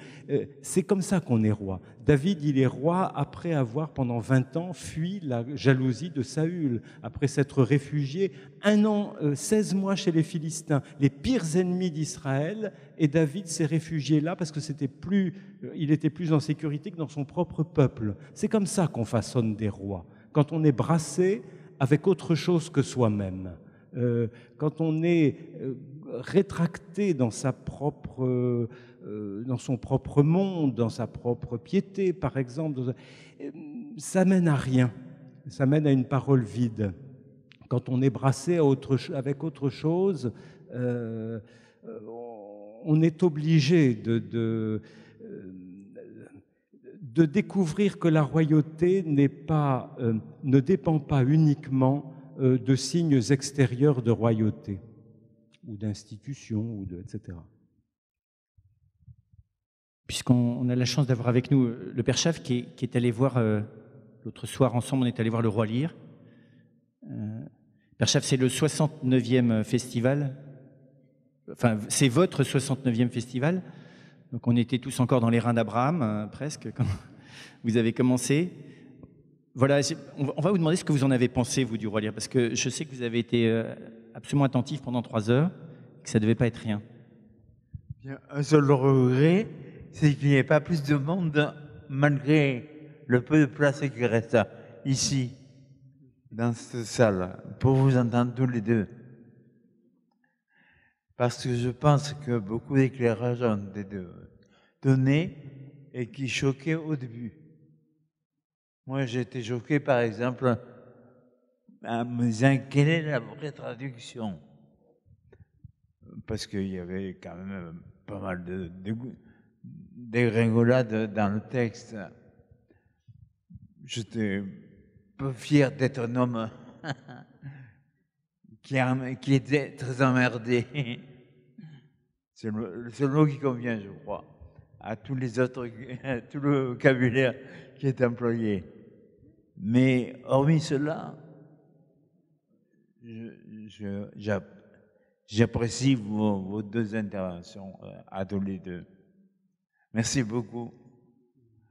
C'est comme ça qu'on est roi. David, il est roi après avoir, pendant 20 ans, fui la jalousie de Saül, après s'être réfugié 1 an, 16 mois chez les Philistins, les pires ennemis d'Israël, et David s'est réfugié là parce que il était plus en sécurité que dans son propre peuple. C'est comme ça qu'on façonne des rois. Quand on est brassé avec autre chose que soi-même, quand on est rétracté dans son propre monde, dans sa propre piété, par exemple, ça mène à rien, ça mène à une parole vide. Quand on est brassé avec autre chose, on est obligé de découvrir que la royauté ne dépend pas uniquement de signes extérieurs de royauté ou d'institutions, etc. Puisqu'on a la chance d'avoir avec nous le Père Chave qui est allé voir, l'autre soir ensemble, on est allé voir le Roi Lear. Père Chave, c'est le 69e festival, enfin c'est votre 69e festival. Donc on était tous encore dans les reins d'Abraham, presque, quand vous avez commencé. Voilà, on va vous demander ce que vous en avez pensé, vous, du Roi Lear, parce que je sais que vous avez été absolument attentif pendant 3 heures, que ça ne devait pas être rien. Bien, un seul regret, c'est qu'il n'y ait pas plus de monde, malgré le peu de place qui reste ici, dans cette salle, pour vous entendre tous les deux. Parce que je pense que beaucoup d'éclairages ont été donnés et qui choquaient au début. Moi, j'ai été choqué, par exemple, en me disant quelle est la vraie traduction. Parce qu'il y avait quand même pas mal de dégringolades dans le texte. J'étais peu fier d'être un homme qui était très emmerdé. C'est le seul mot qui convient, je crois, à tous les autres, à tout le vocabulaire qui est employé. Mais hormis cela, j'apprécie vos 2 interventions à tous les deux. Merci beaucoup.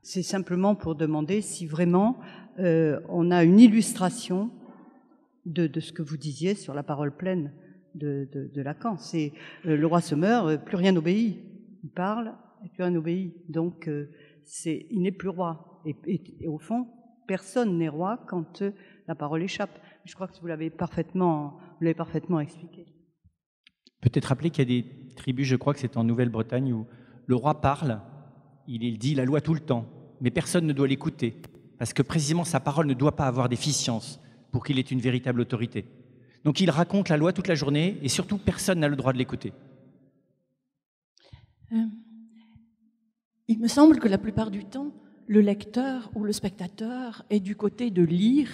C'est simplement pour demander si vraiment on a une illustration de ce que vous disiez sur la parole pleine de Lacan. C'est le roi se meurt, plus rien n'obéit. Il parle et plus rien n'obéit. Donc il n'est plus roi. Et au fond, personne n'est roi quand la parole échappe. Je crois que vous l'avez parfaitement expliqué. Peut-être rappeler qu'il y a des tribus, je crois que c'est en Nouvelle-Bretagne, où le roi parle, il dit la loi tout le temps, mais personne ne doit l'écouter, parce que précisément sa parole ne doit pas avoir déficience pour qu'il ait une véritable autorité. Donc il raconte la loi toute la journée, et surtout personne n'a le droit de l'écouter. Il me semble que la plupart du temps, le lecteur ou le spectateur est du côté de lire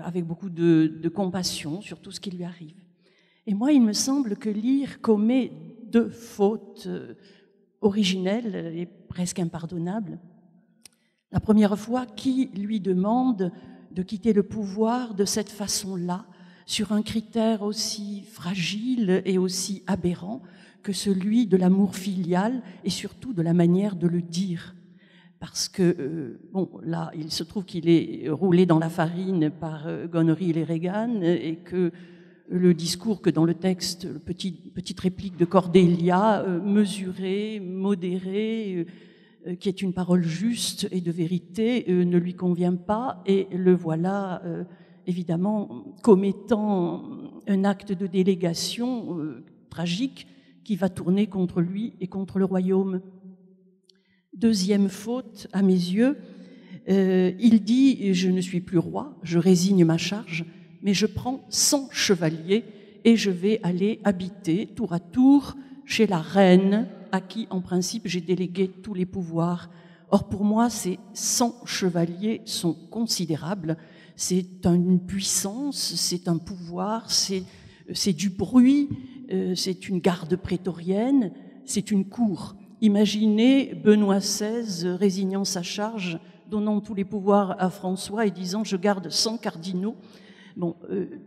avec beaucoup de compassion sur tout ce qui lui arrive. Et moi, il me semble que lire commet 2 fautes originelles et presque impardonnables. La première fois, qui lui demande de quitter le pouvoir de cette façon-là, sur un critère aussi fragile et aussi aberrant que celui de l'amour filial et surtout de la manière de le dire. Parce que, là, il se trouve qu'il est roulé dans la farine par Goneril et Regan et que le discours que dans le texte, petite réplique de Cordelia, mesurée, modérée, qui est une parole juste et de vérité, ne lui convient pas et le voilà évidemment commettant un acte de délégation tragique qui va tourner contre lui et contre le royaume. Deuxième faute, à mes yeux, il dit « Je ne suis plus roi, je résigne ma charge, mais je prends 100 chevaliers et je vais aller habiter tour à tour chez la reine, à qui, en principe, j'ai délégué tous les pouvoirs. » Or, pour moi, ces 100 chevaliers sont considérables. C'est une puissance, c'est un pouvoir, c'est du bruit, c'est une garde prétorienne, c'est une cour. Imaginez Benoît XVI résignant sa charge, donnant tous les pouvoirs à François et disant « je garde 100 cardinaux ». Bon,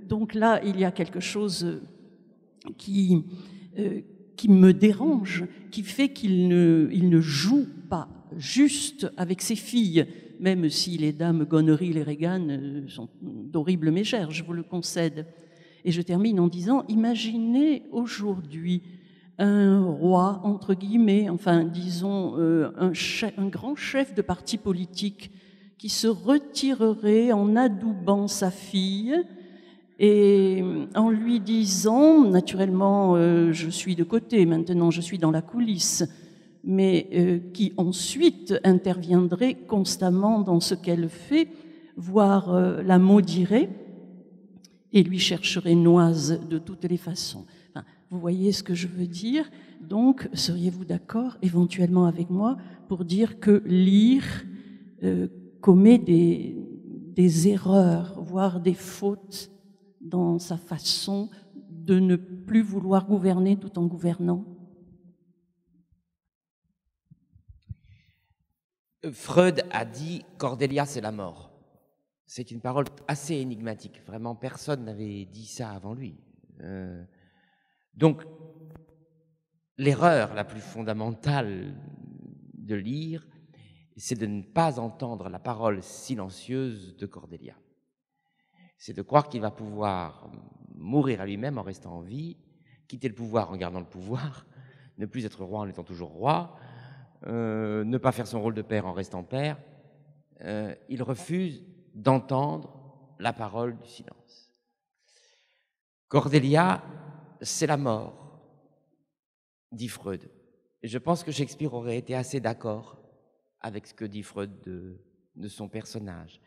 donc là, il y a quelque chose qui me dérange, qui fait qu'il ne joue pas juste avec ses filles, même si les dames Goneril et Regan sont d'horribles mégères, je vous le concède. Et je termine en disant, imaginez aujourd'hui un roi, entre guillemets, enfin disons un grand chef de parti politique qui se retirerait en adoubant sa fille et en lui disant, naturellement je suis de côté, maintenant je suis dans la coulisse, mais qui ensuite interviendrait constamment dans ce qu'elle fait, voire la maudirait et lui chercherait noise de toutes les façons. Enfin, vous voyez ce que je veux dire? Donc, seriez-vous d'accord éventuellement avec moi pour dire que lire commet des erreurs, voire des fautes dans sa façon de ne plus vouloir gouverner tout en gouvernant? Freud a dit « Cordelia, c'est la mort ». C'est une parole assez énigmatique. Vraiment, personne n'avait dit ça avant lui. Donc, l'erreur la plus fondamentale de lire, c'est de ne pas entendre la parole silencieuse de Cordelia. C'est de croire qu'il va pouvoir mourir à lui-même en restant en vie, quitter le pouvoir en gardant le pouvoir, ne plus être roi en étant toujours roi, ne pas faire son rôle de père en restant père. Il refuse d'entendre la parole du silence. Cordelia, c'est la mort, dit Freud. Et je pense que Shakespeare aurait été assez d'accord avec ce que dit Freud de son personnage.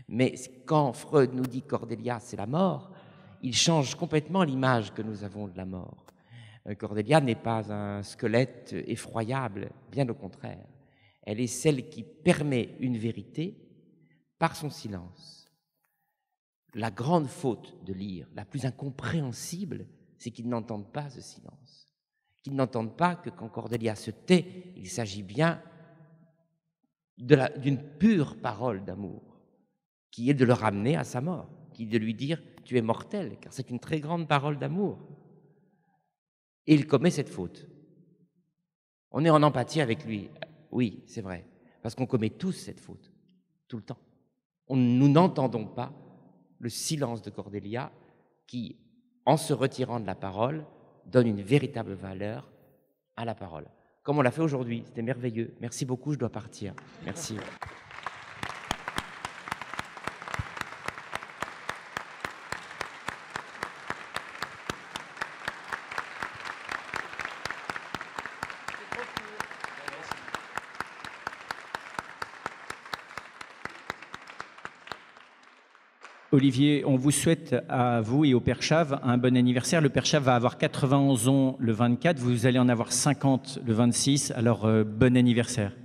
Mais quand Freud nous dit Cordelia, c'est la mort, il change complètement l'image que nous avons de la mort. Cordelia n'est pas un squelette effroyable, bien au contraire. Elle est celle qui permet une vérité par son silence. La grande faute de Lear, la plus incompréhensible, c'est qu'ils n'entendent pas ce silence. Qu'ils n'entendent pas que quand Cordelia se tait, il s'agit bien d'une pure parole d'amour, qui est de le ramener à sa mort, qui est de lui dire « tu es mortel », car c'est une très grande parole d'amour. Et il commet cette faute. On est en empathie avec lui. Oui, c'est vrai, parce qu'on commet tous cette faute, tout le temps. Nous n'entendons pas le silence de Cordelia qui, en se retirant de la parole, donne une véritable valeur à la parole. Comme on l'a fait aujourd'hui, c'était merveilleux. Merci beaucoup, je dois partir. Merci. Olivier, on vous souhaite à vous et au Père Chave un bon anniversaire. Le Père Chave va avoir 91 ans le 24, vous allez en avoir 50 le 26, alors bon anniversaire.